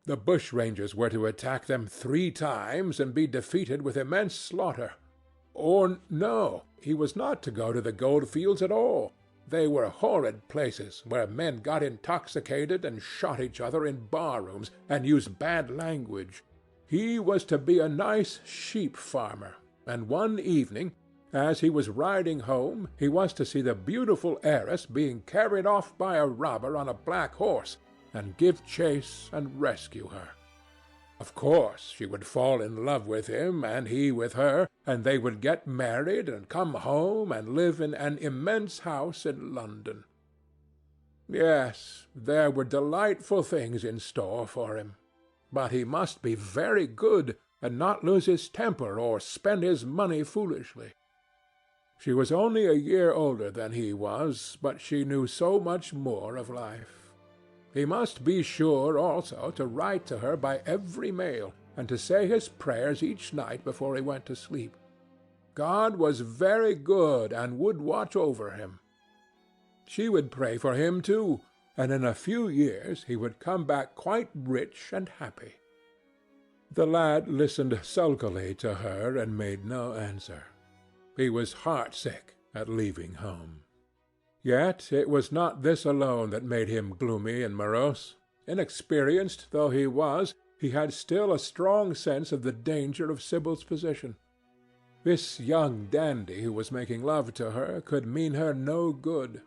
The bushrangers were to attack them 3 times and be defeated with immense slaughter. Or no, he was not to go to the gold-fields at all. They were horrid places where men got intoxicated and shot each other in bar-rooms and used bad language. He was to be a nice sheep farmer, and one evening, as he was riding home, he was to see the beautiful heiress being carried off by a robber on a black horse, and give chase and rescue her. Of course she would fall in love with him, and he with her, and they would get married and come home and live in an immense house in London. Yes, there were delightful things in store for him. But he must be very good, and not lose his temper or spend his money foolishly. She was only a year older than he was, but she knew so much more of life. He must be sure also to write to her by every mail, and to say his prayers each night before he went to sleep. God was very good and would watch over him. She would pray for him too, and in a few years he would come back quite rich and happy. The lad listened sulkily to her and made no answer. He was heartsick at leaving home. Yet it was not this alone that made him gloomy and morose. Inexperienced though he was, he had still a strong sense of the danger of Sibyl's position. This young dandy who was making love to her could mean her no good.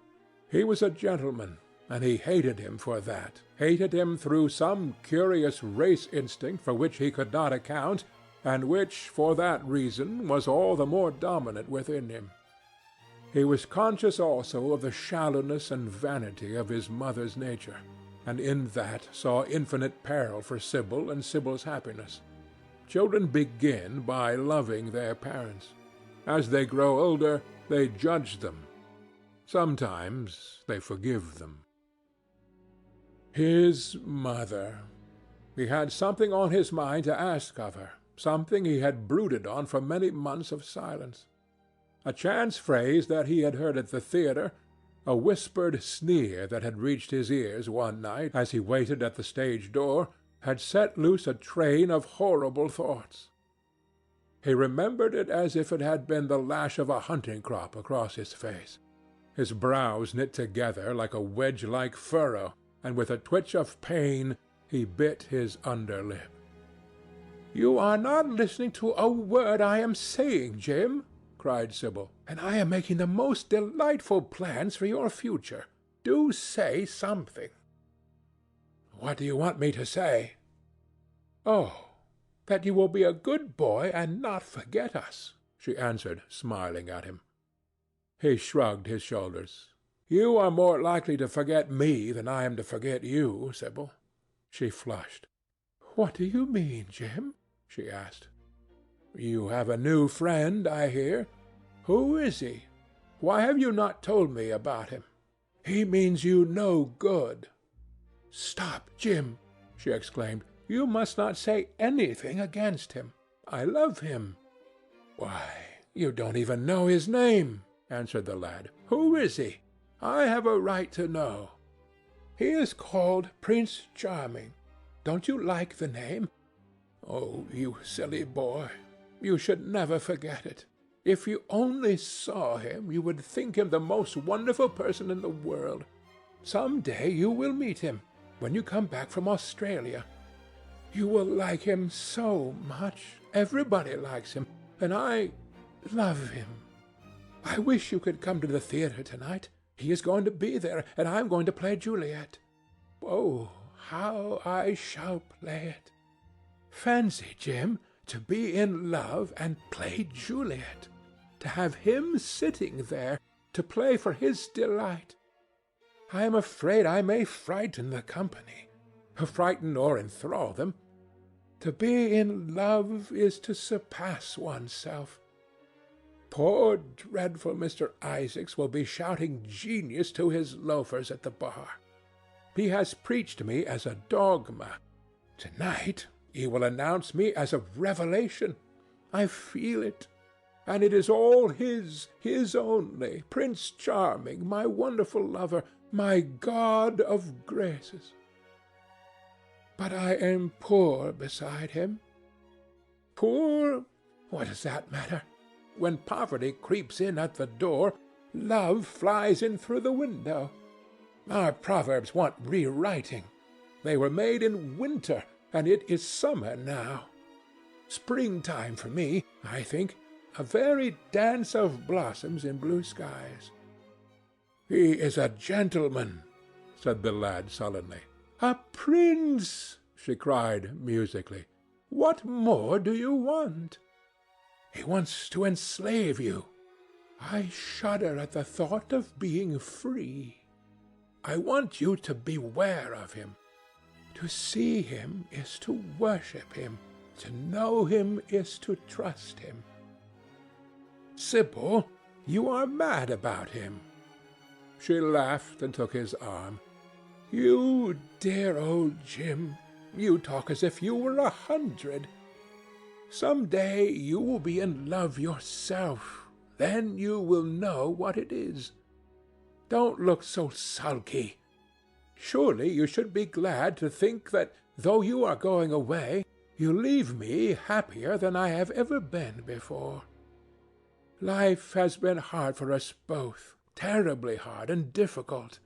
He was a gentleman, and he hated him for that, hated him through some curious race instinct for which he could not account, and which, for that reason, was all the more dominant within him. He was conscious also of the shallowness and vanity of his mother's nature, and in that saw infinite peril for Sibyl and Sibyl's happiness. Children begin by loving their parents. As they grow older, they judge them. Sometimes they forgive them. His mother. He had something on his mind to ask of her, something he had brooded on for many months of silence. A chance phrase that he had heard at the theatre, a whispered sneer that had reached his ears one night as he waited at the stage door, had set loose a train of horrible thoughts. He remembered it as if it had been the lash of a hunting crop across his face. His brows knit together like a wedge-like furrow, and with a twitch of pain he bit his under lip. "You are not listening to a word I am saying, Jim," cried Sibyl, "and I am making the most delightful plans for your future. Do say something." "What do you want me to say?" "Oh, that you will be a good boy and not forget us," she answered, smiling at him. He shrugged his shoulders. "You are more likely to forget me than I am to forget you, Sibyl." She flushed. "What do you mean, Jim?" she asked. "You have a new friend, I hear. Who is he? Why have you not told me about him? He means you no good." "Stop, Jim," she exclaimed. "You must not say anything against him. I love him." "Why, you don't even know his name," answered the lad. "Who is he? I have a right to know." "He is called Prince Charming. Don't you like the name? Oh, you silly boy, you should never forget it. If you only saw him, you would think him the most wonderful person in the world. Some day you will meet him, when you come back from Australia. You will like him so much. Everybody likes him, and I love him. I wish you could come to the theatre tonight. He is going to be there, and I am going to play Juliet. Oh, how I shall play it! Fancy, Jim, to be in love and play Juliet, to have him sitting there, to play for his delight. I am afraid I may frighten the company, frighten or enthrall them. To be in love is to surpass oneself. Poor dreadful Mr. Isaacs will be shouting genius to his loafers at the bar. He has preached me as a dogma. Tonight he will announce me as a revelation. I feel it. And it is all his only, Prince Charming, my wonderful lover, my god of graces. But I am poor beside him. Poor? What does that matter? When poverty creeps in at the door, love flies in through the window. Our proverbs want rewriting. They were made in winter, and it is summer now. Springtime for me, I think. A very dance of blossoms in blue skies." "He is a gentleman," said the lad sullenly. "A prince!" she cried musically. "What more do you want?" "He wants to enslave you. I shudder at the thought of being free. I want you to beware of him. To see him is to worship him. To know him is to trust him. Sibyl, you are mad about him." She laughed and took his arm. "You dear old Jim, you talk as if you were 100. Some day you will be in love yourself. Then you will know what it is. Don't look so sulky. Surely you should be glad to think that, though you are going away, you leave me happier than I have ever been before. Life has been hard for us both, terribly hard and difficult.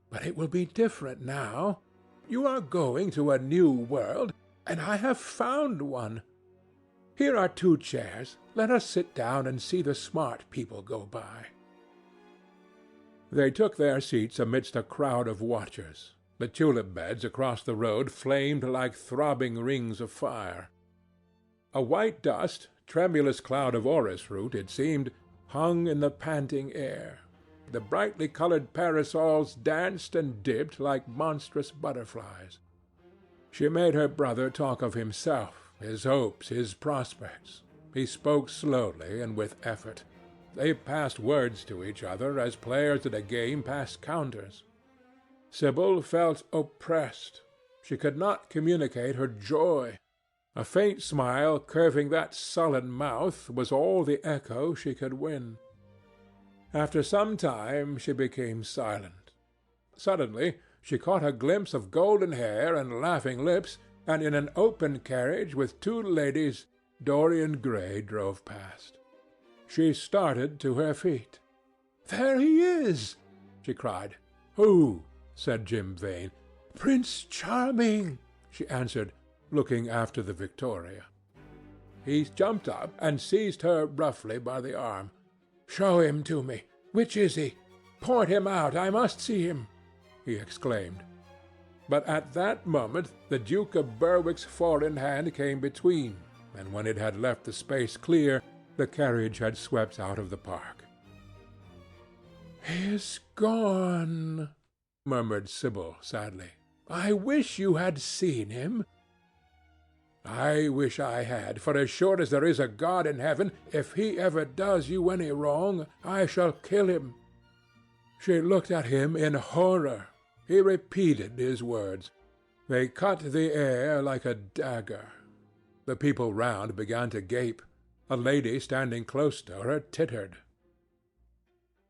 But it will be different now. You are going to a new world, and I have found one. Here are 2 chairs. Let us sit down and see the smart people go by." They took their seats amidst a crowd of watchers. The tulip beds across the road flamed like throbbing rings of fire. A white dust, tremulous cloud of orris root, it seemed, hung in the panting air. The brightly coloured parasols danced and dipped like monstrous butterflies. She made her brother talk of himself, his hopes, his prospects. He spoke slowly and with effort. They passed words to each other as players at a game pass counters. Sibyl felt oppressed. She could not communicate her joy. A faint smile curving that sullen mouth was all the echo she could win. After some time she became silent. Suddenly she caught a glimpse of golden hair and laughing lips, and in an open carriage with 2 ladies Dorian Gray drove past. She started to her feet. "There he is!" she cried. "Who?" said Jim Vane. "Prince Charming," she answered, looking after the Victoria. He jumped up and seized her roughly by the arm. "Show him to me. Which is he? Point him out. I must see him," he exclaimed. But at that moment the Duke of Berwick's foreign hand came between, and when it had left the space clear, the carriage had swept out of the park. "He is gone," murmured Sibyl sadly. "I wish you had seen him." "I wish I had, for as sure as there is a God in heaven, if he ever does you any wrong, I shall kill him." She looked at him in horror. He repeated his words. They cut the air like a dagger. The people round began to gape. A lady standing close to her tittered.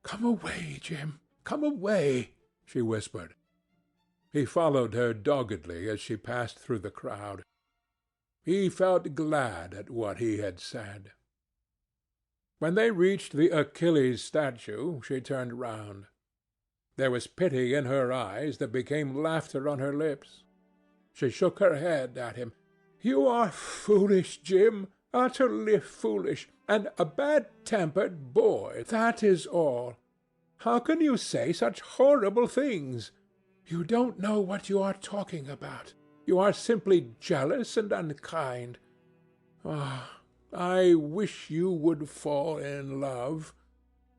"Come away, Jim, come away," she whispered. He followed her doggedly as she passed through the crowd. He felt glad at what he had said. When they reached the Achilles statue, she turned round. There was pity in her eyes that became laughter on her lips. She shook her head at him. "You are foolish, Jim, utterly foolish, and a bad-tempered boy, that is all. How can you say such horrible things? You don't know what you are talking about. You are simply jealous and unkind. Ah, I wish you would fall in love.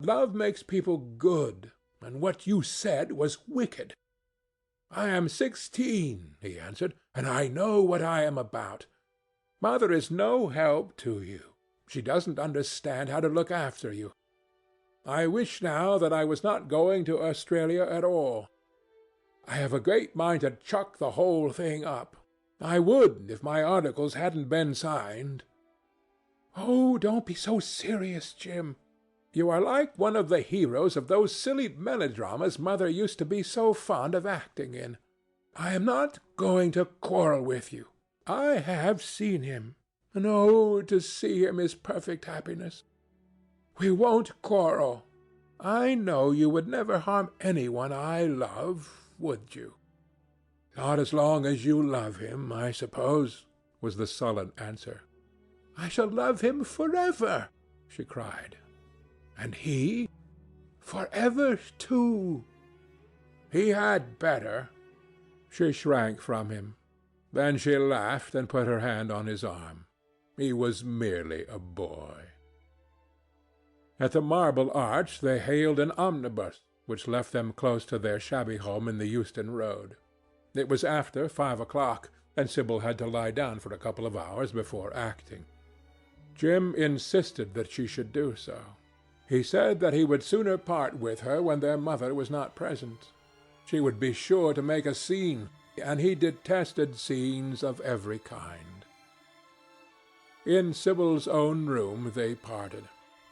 Love makes people good, and what you said was wicked." "I am 16, he answered, "and I know what I am about. Mother is no help to you. She doesn't understand how to look after you. I wish now that I was not going to Australia at all. I have a great mind to chuck the whole thing up. I would if my articles hadn't been signed." "Oh, don't be so serious, Jim. You are like one of the heroes of those silly melodramas Mother used to be so fond of acting in. I am not going to quarrel with you. I have seen him, and oh, to see him is perfect happiness. We won't quarrel. I know you would never harm anyone I love, would you?" "Not as long as you love him, I suppose," was the sullen answer. I shall love him forever, she cried. And he? Forever, too. He had better. She shrank from him. Then she laughed and put her hand on his arm. He was merely a boy. At the Marble Arch they hailed an omnibus, which left them close to their shabby home in the Euston Road. It was after 5 o'clock, and Sibyl had to lie down for a couple of hours before acting. Jim insisted that she should do so. He said that he would sooner part with her when their mother was not present. She would be sure to make a scene, and he detested scenes of every kind. In Sibyl's own room they parted.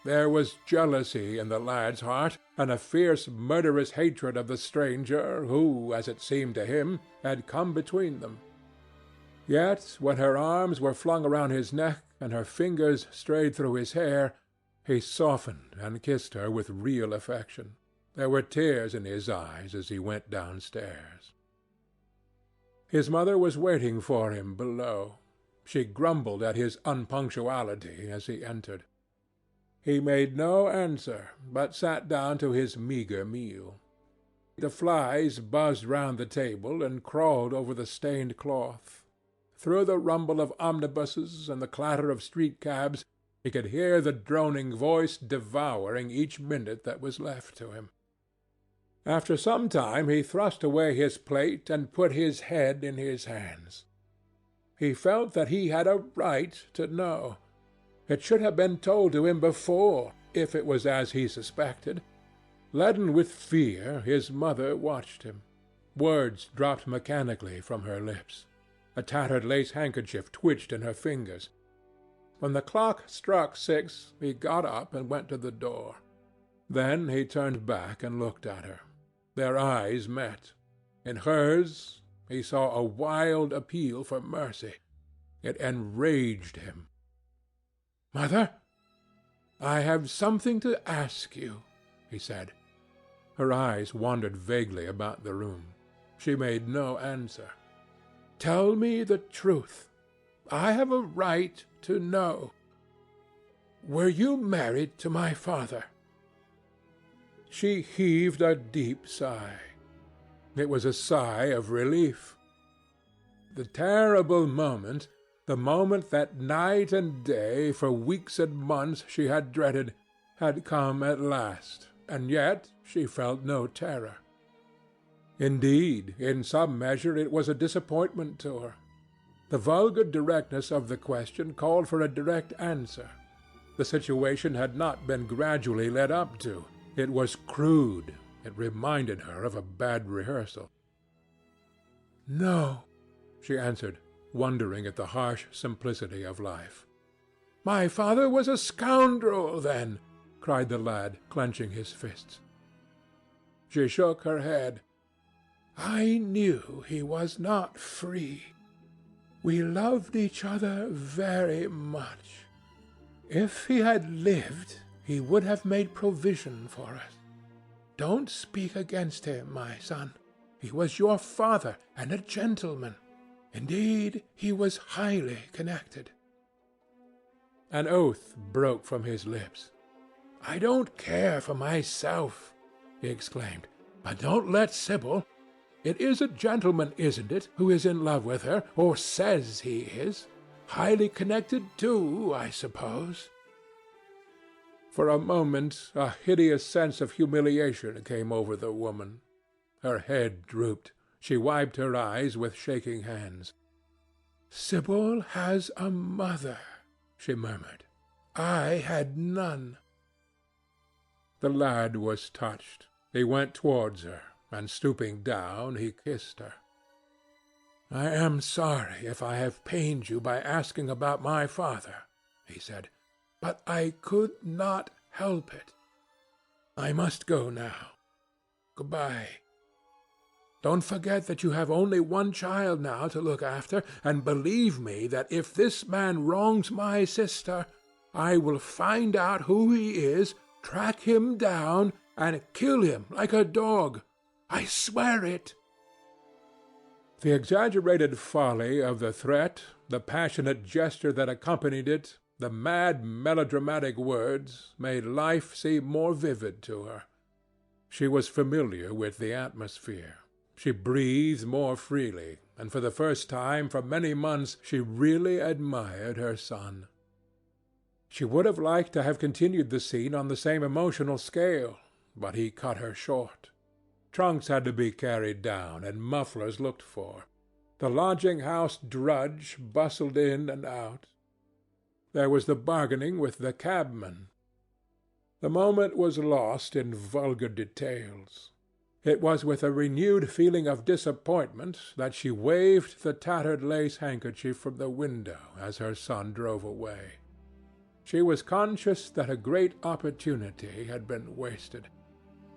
There was jealousy in the lad's heart, and a fierce, murderous hatred of the stranger who, as it seemed to him, had come between them. Yet when her arms were flung around his neck and her fingers strayed through his hair, he softened and kissed her with real affection. There were tears in his eyes as he went downstairs. His mother was waiting for him below. She grumbled at his unpunctuality as he entered. He made no answer, but sat down to his meagre meal. The flies buzzed round the table and crawled over the stained cloth. Through the rumble of omnibuses and the clatter of street-cabs he could hear the droning voice devouring each minute that was left to him. After some time he thrust away his plate and put his head in his hands. He felt that he had a right to know. It should have been told to him before, if it was as he suspected. Leaden with fear, his mother watched him. Words dropped mechanically from her lips. A tattered lace handkerchief twitched in her fingers. When the clock struck 6, he got up and went to the door. Then he turned back and looked at her. Their eyes met. In hers he saw a wild appeal for mercy. It enraged him. "Mother, I have something to ask you," he said. Her eyes wandered vaguely about the room. She made no answer. "Tell me the truth. I have a right to know. Were you married to my father?" She heaved a deep sigh. It was a sigh of relief. The terrible moment, the moment that night and day, for weeks and months, she had dreaded, had come at last, and yet she felt no terror. Indeed, in some measure it was a disappointment to her. The vulgar directness of the question called for a direct answer. The situation had not been gradually led up to. It was crude. It reminded her of a bad rehearsal. "No," she answered, wondering at the harsh simplicity of life. "My father was a scoundrel, then," cried the lad, clenching his fists. She shook her head. "I knew he was not free. We loved each other very much. If he had lived, he would have made provision for us. Don't speak against him, my son. He was your father, and a gentleman. Indeed, he was highly connected." An oath broke from his lips. "I don't care for myself," he exclaimed, "but don't let Sibyl. It is a gentleman, isn't it, who is in love with her, or says he is? Highly connected, too, I suppose." For a moment a hideous sense of humiliation came over the woman. Her head drooped. She wiped her eyes with shaking hands. "Sibyl has a mother," she murmured. "I had none." The lad was touched. He went towards her, and stooping down, he kissed her. "I am sorry if I have pained you by asking about my father," he said, "but I could not help it. I must go now. Good-bye. Don't forget that you have only one child now to look after, and believe me that if this man wrongs my sister, I will find out who he is, track him down, and kill him like a dog. I swear it." The exaggerated folly of the threat, the passionate gesture that accompanied it, The mad melodramatic words made life seem more vivid to her. She was familiar with the atmosphere. She breathed more freely, and for the first time for many months she really admired her son. She would have liked to have continued the scene on the same emotional scale, but he cut her short. Trunks had to be carried down, and mufflers looked for. The lodging-house drudge bustled in and out. There was the bargaining with the cabman. The moment was lost in vulgar details. It was with a renewed feeling of disappointment that she waved the tattered lace handkerchief from the window as her son drove away. She was conscious that a great opportunity had been wasted.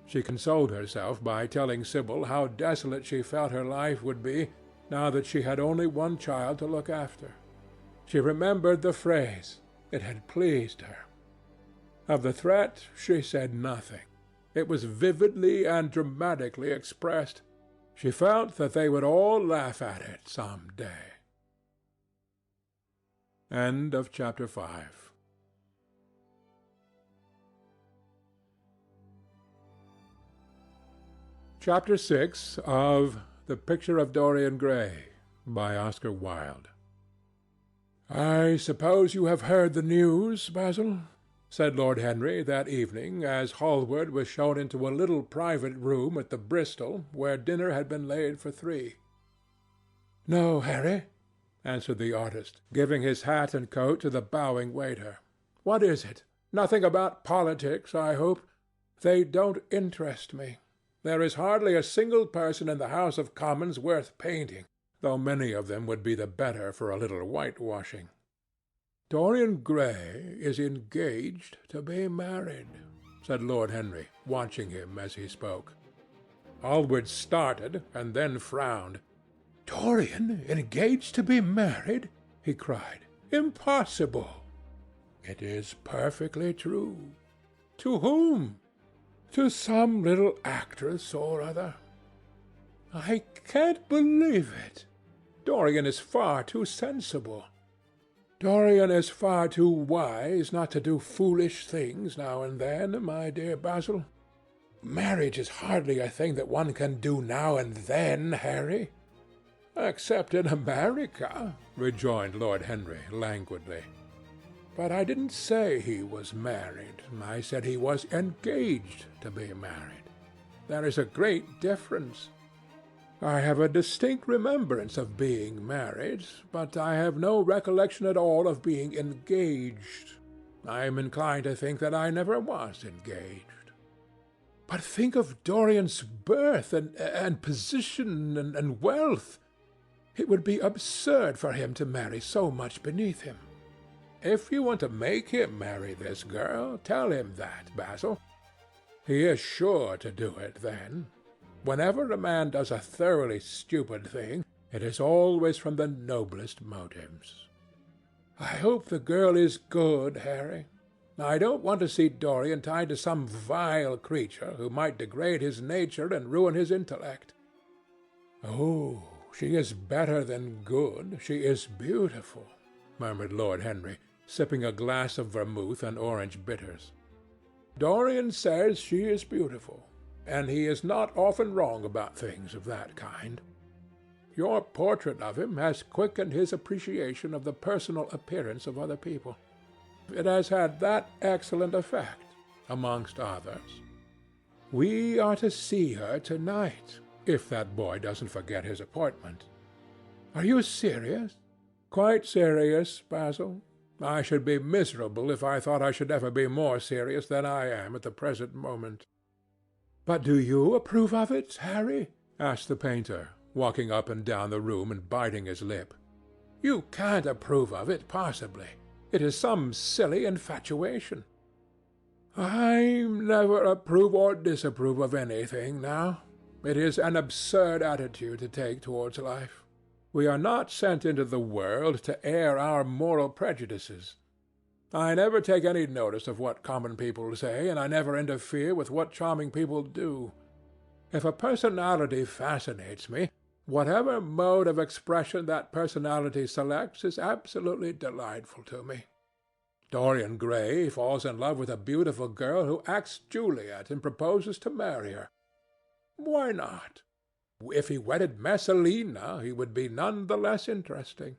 She consoled herself by telling Sibyl how desolate she felt her life would be now that she had only one child to look after. She remembered the phrase. It had pleased her. Of the threat she said nothing. It was vividly and dramatically expressed. She felt that they would all laugh at it some day. End of chapter 5. Chapter 6 of The Picture of Dorian Gray by Oscar Wilde. "I suppose you have heard the news, Basil?" said Lord Henry that evening, as Hallward was shown into a little private room at the Bristol, where dinner had been laid for 3. "No, Harry," answered the artist, giving his hat and coat to the bowing waiter. "What is it? Nothing about politics, I hope. They don't interest me. There is hardly a single person in the House of Commons worth painting, though many of them would be the better for a little whitewashing." "Dorian Gray is engaged to be married," said Lord Henry, watching him as he spoke. Hallward started and then frowned. "Dorian engaged to be married?" he cried. "Impossible!" "It is perfectly true." "To whom?" "To some little actress or other." "I can't believe it. Dorian is far too sensible." "Dorian is far too wise not to do foolish things now and then, my dear Basil. Marriage is hardly a thing that one can do now and then, Harry." "Except in America," rejoined Lord Henry languidly. "But I didn't say he was married. I said he was engaged to be married. There is a great difference. I have a distinct remembrance of being married, but I have no recollection at all of being engaged. I am inclined to think that I never was engaged." "But think of Dorian's birth and position and wealth. It would be absurd for him to marry so much beneath him." "If you want to make him marry this girl, tell him that, Basil. He is sure to do it then. Whenever a man does a thoroughly stupid thing, it is always from the noblest motives." "I hope the girl is good, Harry. I don't want to see Dorian tied to some vile creature who might degrade his nature and ruin his intellect." "Oh, she is better than good. She is beautiful," murmured Lord Henry, sipping a glass of vermouth and orange bitters. "Dorian says she is beautiful, and he is not often wrong about things of that kind. Your portrait of him has quickened his appreciation of the personal appearance of other people. It has had that excellent effect, amongst others. We are to see her tonight, if that boy doesn't forget his appointment." "Are you serious?" "Quite serious, Basil. I should be miserable if I thought I should ever be more serious than I am at the present moment." "But do you approve of it, Harry?" asked the painter, walking up and down the room and biting his lip. "You can't approve of it, possibly. It is some silly infatuation." "I never approve or disapprove of anything now. It is an absurd attitude to take towards life. We are not sent into the world to air our moral prejudices. I never take any notice of what common people say, and I never interfere with what charming people do. If a personality fascinates me, whatever mode of expression that personality selects is absolutely delightful to me. Dorian Gray falls in love with a beautiful girl who acts Juliet and proposes to marry her. Why not? If he wedded Messalina, he would be none the less interesting.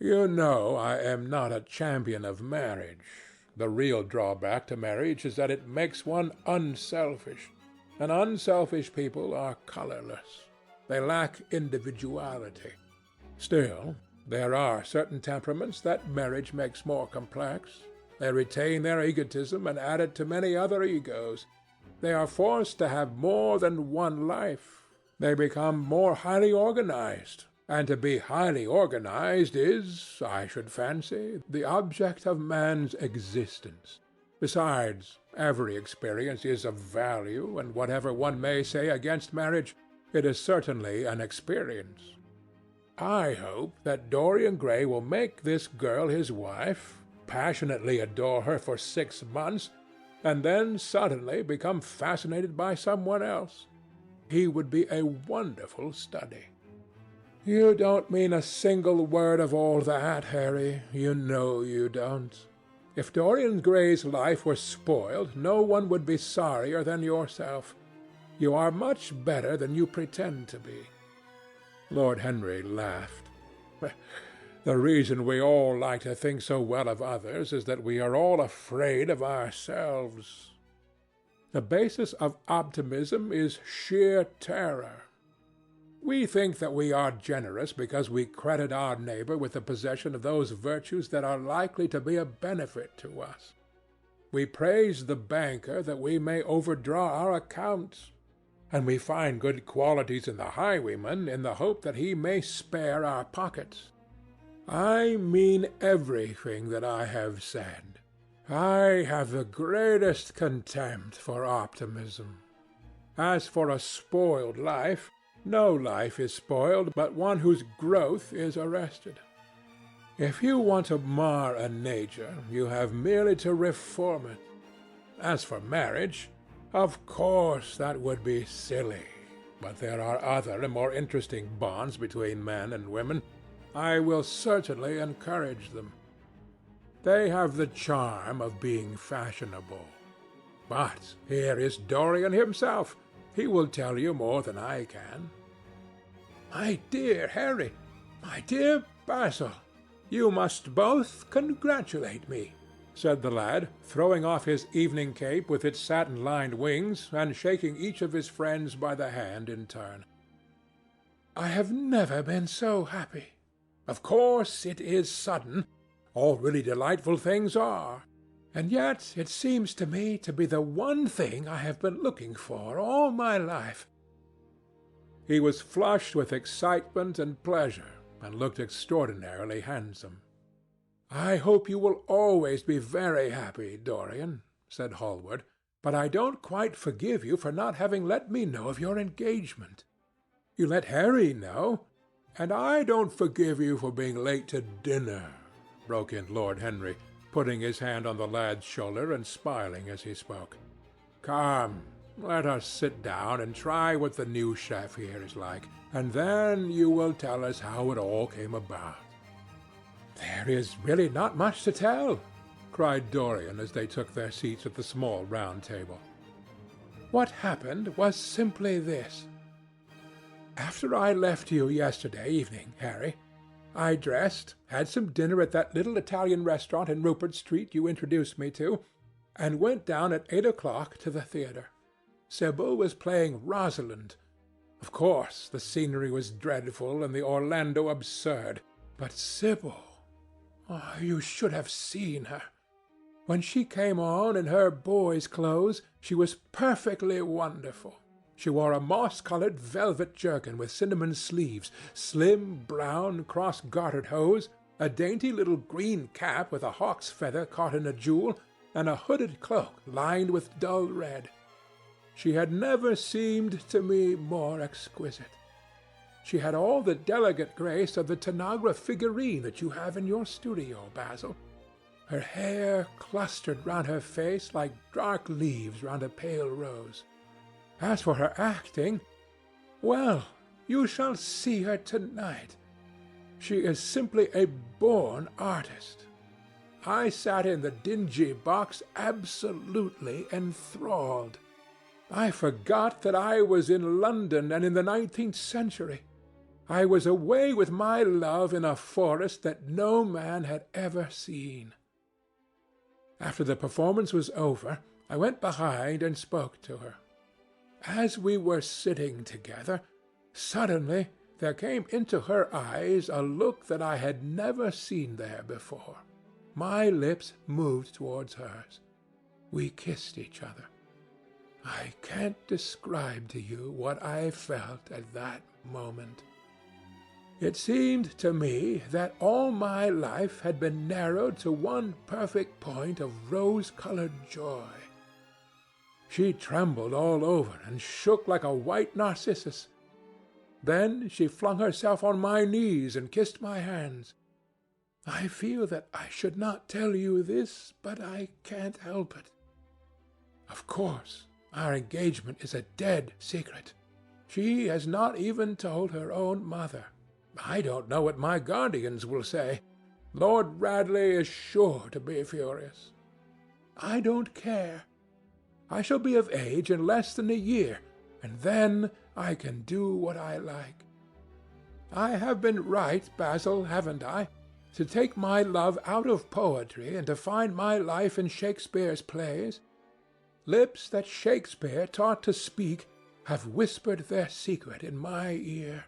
You know I am not a champion of marriage. The real drawback to marriage is that it makes one unselfish, and unselfish people are colorless. They lack individuality. Still, there are certain temperaments that marriage makes more complex. They retain their egotism and add it to many other egos. They are forced to have more than one life. They become more highly organized, and to be highly organized is, I should fancy, the object of man's existence. Besides, every experience is of value, and whatever one may say against marriage, it is certainly an experience. I hope that Dorian Gray will make this girl his wife, passionately adore her for 6 months, and then suddenly become fascinated by someone else. He would be a wonderful study. You don't mean a single word of all that, Harry. You know you don't. If Dorian Gray's life were spoiled, no one would be sorrier than yourself. You are much better than you pretend to be. Lord Henry laughed. The reason we all like to think so well of others is that we are all afraid of ourselves. The basis of optimism is sheer terror. We think that we are generous because we credit our neighbor with the possession of those virtues that are likely to be a benefit to us. We praise the banker that we may overdraw our accounts, and we find good qualities in the highwayman in the hope that he may spare our pockets. I mean everything that I have said. I have the greatest contempt for optimism. As for a spoiled life, no life is spoiled but one whose growth is arrested. If you want to mar a nature, you have merely to reform it. As for marriage, of course that would be silly, but there are other and more interesting bonds between men and women. I will certainly encourage them. They have the charm of being fashionable. But here is Dorian himself. He will tell you more than I can. My dear Harry, my dear Basil, you must both congratulate me, said the lad, throwing off his evening cape with its satin-lined wings and shaking each of his friends by the hand in turn. I have never been so happy. Of course it is sudden. All really delightful things are. And yet it seems to me to be the one thing I have been looking for all my life. He was flushed with excitement and pleasure, and looked extraordinarily handsome. I hope you will always be very happy, Dorian, said Hallward, but I don't quite forgive you for not having let me know of your engagement. You let Harry know, and I don't forgive you for being late to dinner, broke in Lord Henry, putting his hand on the lad's shoulder and smiling as he spoke. Come, let us sit down and try what the new chef here is like, and then you will tell us how it all came about. There is really not much to tell, cried Dorian as they took their seats at the small round table. What happened was simply this. After I left you yesterday evening, Harry, I dressed, had some dinner at that little Italian restaurant in Rupert Street you introduced me to, and went down at 8 o'clock to the theatre. Sybil was playing Rosalind. Of course, the scenery was dreadful and the Orlando absurd, but Sybil, oh, you should have seen her. When she came on in her boy's clothes, she was perfectly wonderful. She wore a moss-colored velvet jerkin with cinnamon sleeves, slim, brown, cross-gartered hose, a dainty little green cap with a hawk's feather caught in a jewel, and a hooded cloak lined with dull red. She had never seemed to me more exquisite. She had all the delicate grace of the Tanagra figurine that you have in your studio, Basil. Her hair clustered round her face like dark leaves round a pale rose. As for her acting, well, you shall see her tonight. She is simply a born artist. I sat in the dingy box absolutely enthralled. I forgot that I was in London and in the 19th century. I was away with my love in a forest that no man had ever seen. After the performance was over, I went behind and spoke to her. As we were sitting together, suddenly there came into her eyes a look that I had never seen there before. My lips moved towards hers. We kissed each other. I can't describe to you what I felt at that moment. It seemed to me that all my life had been narrowed to one perfect point of rose-colored joy. She trembled all over and shook like a white narcissus. Then she flung herself on my knees and kissed my hands. I feel that I should not tell you this, but I can't help it. Of course, our engagement is a dead secret. She has not even told her own mother. I don't know what my guardians will say. Lord Radley is sure to be furious. I don't care. I shall be of age in less than a year, and then I can do what I like. I have been right, Basil, haven't I, to take my love out of poetry and to find my life in Shakespeare's plays? Lips that Shakespeare taught to speak have whispered their secret in my ear.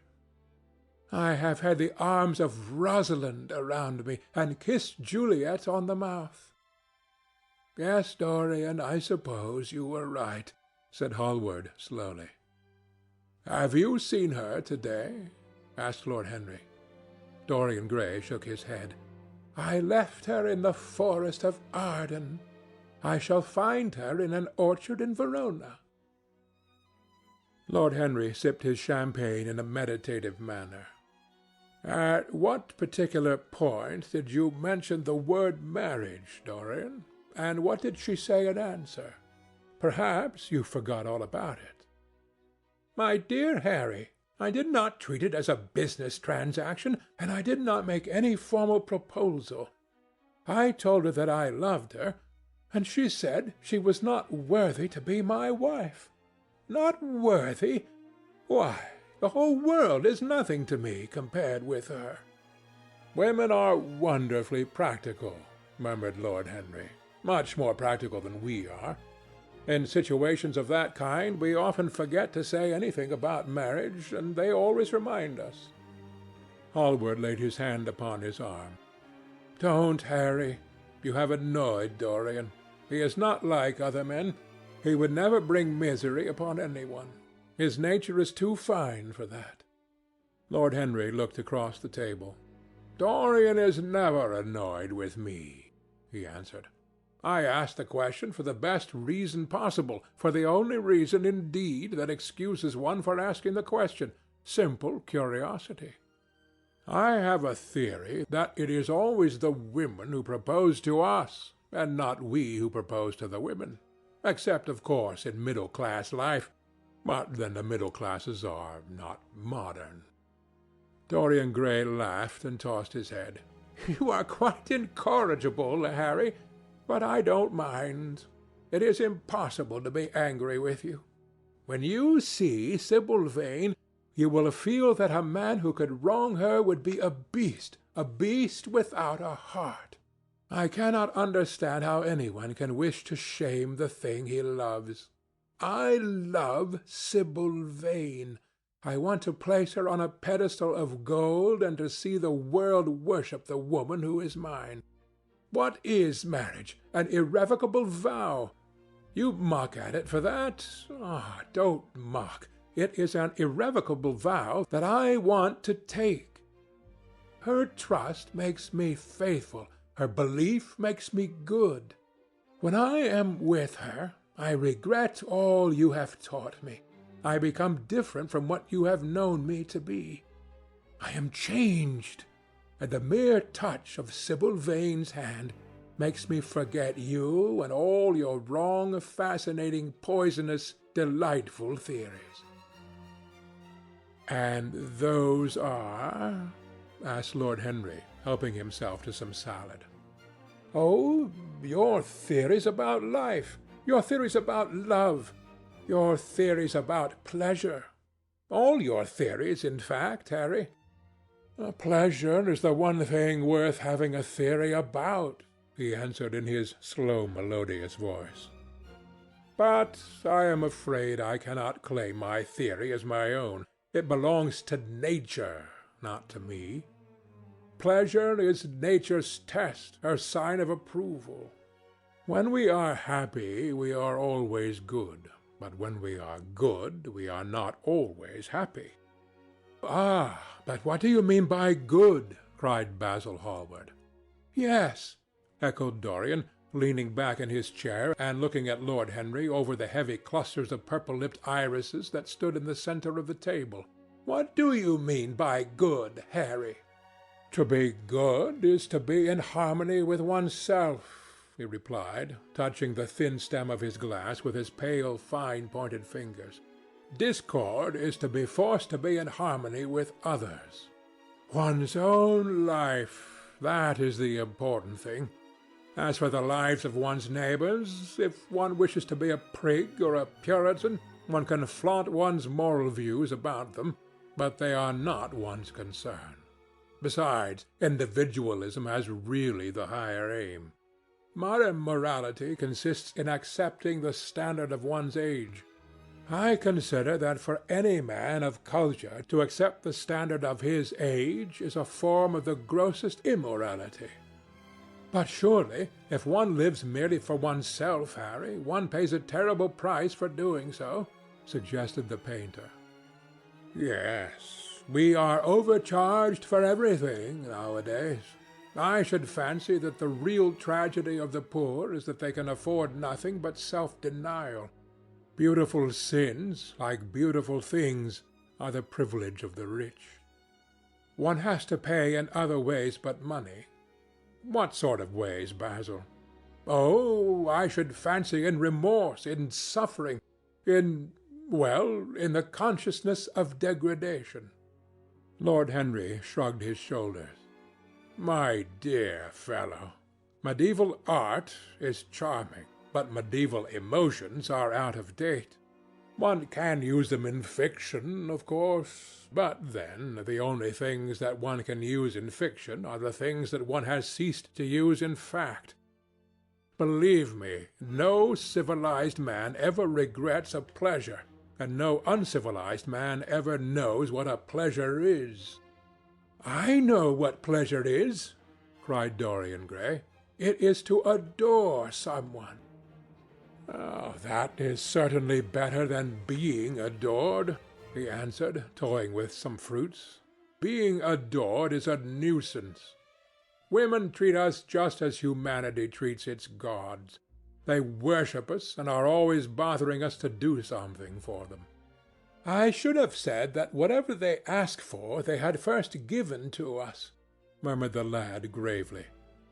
I have had the arms of Rosalind around me and kissed Juliet on the mouth. Yes, Dorian, I suppose you were right, said Hallward slowly. Have you seen her today? Asked Lord Henry. Dorian Gray shook his head. I left her in the forest of Arden. I shall find her in an orchard in Verona. Lord Henry sipped his champagne in a meditative manner. At what particular point did you mention the word marriage, Dorian? And what did she say in answer? Perhaps you forgot all about it. My dear Harry, I did not treat it as a business transaction, and I did not make any formal proposal. I told her that I loved her, and she said she was not worthy to be my wife. Not worthy? Why, the whole world is nothing to me compared with her. Women are wonderfully practical, murmured Lord Henry. Much more practical than we are. In situations of that kind, we often forget to say anything about marriage, and they always remind us. Hallward laid his hand upon his arm. Don't, Harry. You have annoyed Dorian. He is not like other men. He would never bring misery upon anyone. His nature is too fine for that. Lord Henry looked across the table. Dorian is never annoyed with me, he answered. I asked the question for the best reason possible, for the only reason, indeed, that excuses one for asking the question, simple curiosity. I have a theory that it is always the women who propose to us, and not we who propose to the women, except, of course, in middle-class life, but then the middle classes are not modern. Dorian Gray laughed and tossed his head. You are quite incorrigible, Harry. But I don't mind. It is impossible to be angry with you. When you see Sibyl Vane, you will feel that a man who could wrong her would be a beast without a heart. I cannot understand how anyone can wish to shame the thing he loves. I love Sibyl Vane. I want to place her on a pedestal of gold and to see the world worship the woman who is mine. What is marriage? An irrevocable vow. You mock at it for that. Ah, don't mock. It is an irrevocable vow that I want to take. Her trust makes me faithful. Her belief makes me good. When I am with her, I regret all you have taught me. I become different from what you have known me to be. I am changed, and the mere touch of Sibyl Vane's hand makes me forget you and all your wrong, fascinating, poisonous, delightful theories. And those are? Asked Lord Henry, helping himself to some salad. Oh, your theories about life, your theories about love, your theories about pleasure. All your theories, in fact, Harry. Pleasure is the one thing worth having a theory about, he answered in his slow, melodious voice. But I am afraid I cannot claim my theory as my own. It belongs to nature, not to me. Pleasure is nature's test, her sign of approval. When we are happy, we are always good, but when we are good, we are not always happy. Ah, but what do you mean by good? Cried Basil Hallward. Yes, echoed Dorian, leaning back in his chair and looking at Lord Henry over the heavy clusters of purple-lipped irises that stood in the centre of the table. What do you mean by good, Harry? To be good is to be in harmony with oneself, he replied, touching the thin stem of his glass with his pale, fine-pointed fingers. Discord is to be forced to be in harmony with others. One's own life, that is the important thing. As for the lives of one's neighbours, if one wishes to be a prig or a Puritan, one can flaunt one's moral views about them, but they are not one's concern. Besides, individualism has really the higher aim. Modern morality consists in accepting the standard of one's age. I consider that for any man of culture to accept the standard of his age is a form of the grossest immorality. But surely, if one lives merely for oneself, Harry, one pays a terrible price for doing so, suggested the painter. Yes, we are overcharged for everything nowadays. I should fancy that the real tragedy of the poor is that they can afford nothing but self-denial. Beautiful sins, like beautiful things, are the privilege of the rich. One has to pay in other ways but money. What sort of ways, Basil? Oh, I should fancy in remorse, in suffering, in the consciousness of degradation. Lord Henry shrugged his shoulders. My dear fellow, medieval art is charming, but medieval emotions are out of date. One can use them in fiction, of course, but then the only things that one can use in fiction are the things that one has ceased to use in fact. Believe me, no civilized man ever regrets a pleasure, and no uncivilized man ever knows what a pleasure is. I know what pleasure is, cried Dorian Gray. It is to adore someone. Oh, that is certainly better than being adored, he answered, toying with some fruits. Being adored is a nuisance. Women treat us just as humanity treats its gods. They worship us and are always bothering us to do something for them. I should have said that whatever they ask for they had first given to us, murmured the lad gravely.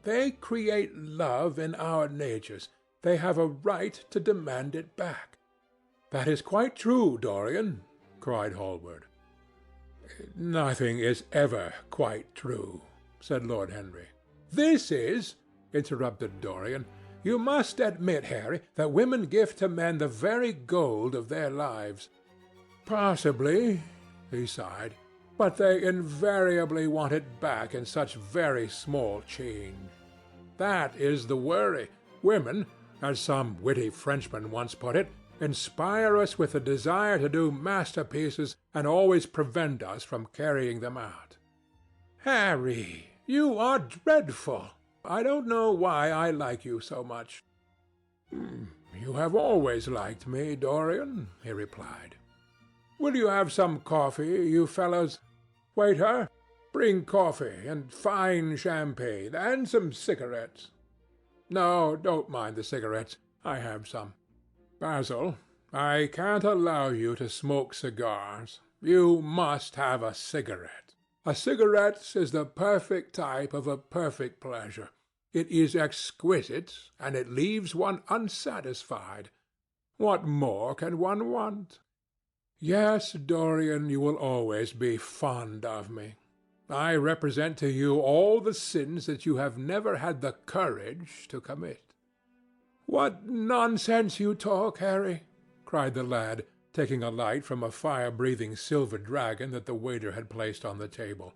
They create love in our natures. They have a right to demand it back. That is quite true, Dorian, cried Hallward. Nothing is ever quite true, said Lord Henry. This is, interrupted Dorian. You must admit, Harry, that women give to men the very gold of their lives. Possibly, he sighed, but they invariably want it back in such very small change. That is the worry. Women, as some witty Frenchman once put it, inspire us with a desire to do masterpieces and always prevent us from carrying them out. Harry, you are dreadful. I don't know why I like you so much. You have always liked me, Dorian, he replied. Will you have some coffee, you fellows? Waiter, bring coffee and fine champagne and some cigarettes. No, don't mind the cigarettes. I have some. Basil, I can't allow you to smoke cigars. You must have a cigarette. A cigarette is the perfect type of a perfect pleasure. It is exquisite, and it leaves one unsatisfied. What more can one want? Yes, Dorian, you will always be fond of me. I represent to you all the sins that you have never had the courage to commit." "What nonsense you talk, Harry!" cried the lad, taking a light from a fire-breathing silver dragon that the waiter had placed on the table.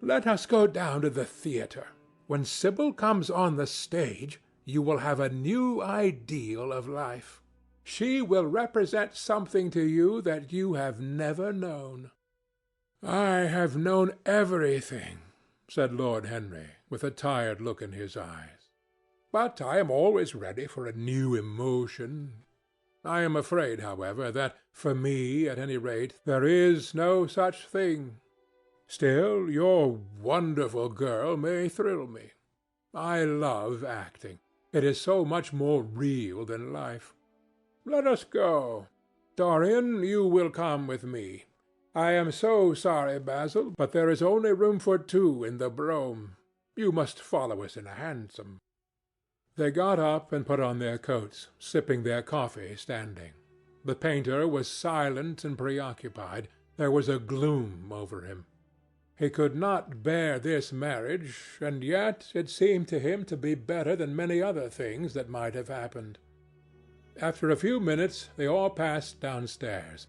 "Let us go down to the theatre. When Sibyl comes on the stage, you will have a new ideal of life. She will represent something to you that you have never known." "I have known everything," said Lord Henry, with a tired look in his eyes. "But I am always ready for a new emotion. I am afraid, however, that, for me at any rate, there is no such thing. Still, your wonderful girl may thrill me. I love acting. It is so much more real than life. Let us go. Dorian, you will come with me. I am so sorry, Basil, but there is only room for two in the brougham. You must follow us in a hansom." They got up and put on their coats, sipping their coffee standing. The painter was silent and preoccupied. There was a gloom over him. He could not bear this marriage, and yet it seemed to him to be better than many other things that might have happened. After a few minutes they all passed downstairs.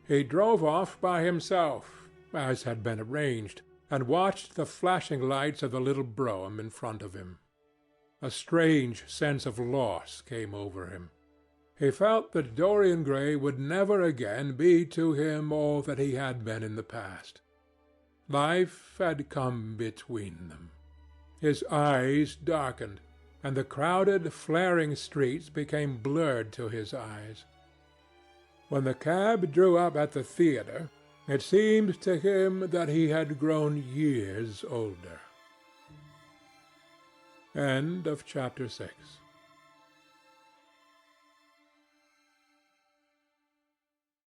He drove off by himself, as had been arranged, and watched the flashing lights of the little brougham in front of him. A strange sense of loss came over him. He felt that Dorian Gray would never again be to him all that he had been in the past. Life had come between them. His eyes darkened, and the crowded, flaring streets became blurred to his eyes. When the cab drew up at the theatre, it seemed to him that he had grown years older. End of chapter 6.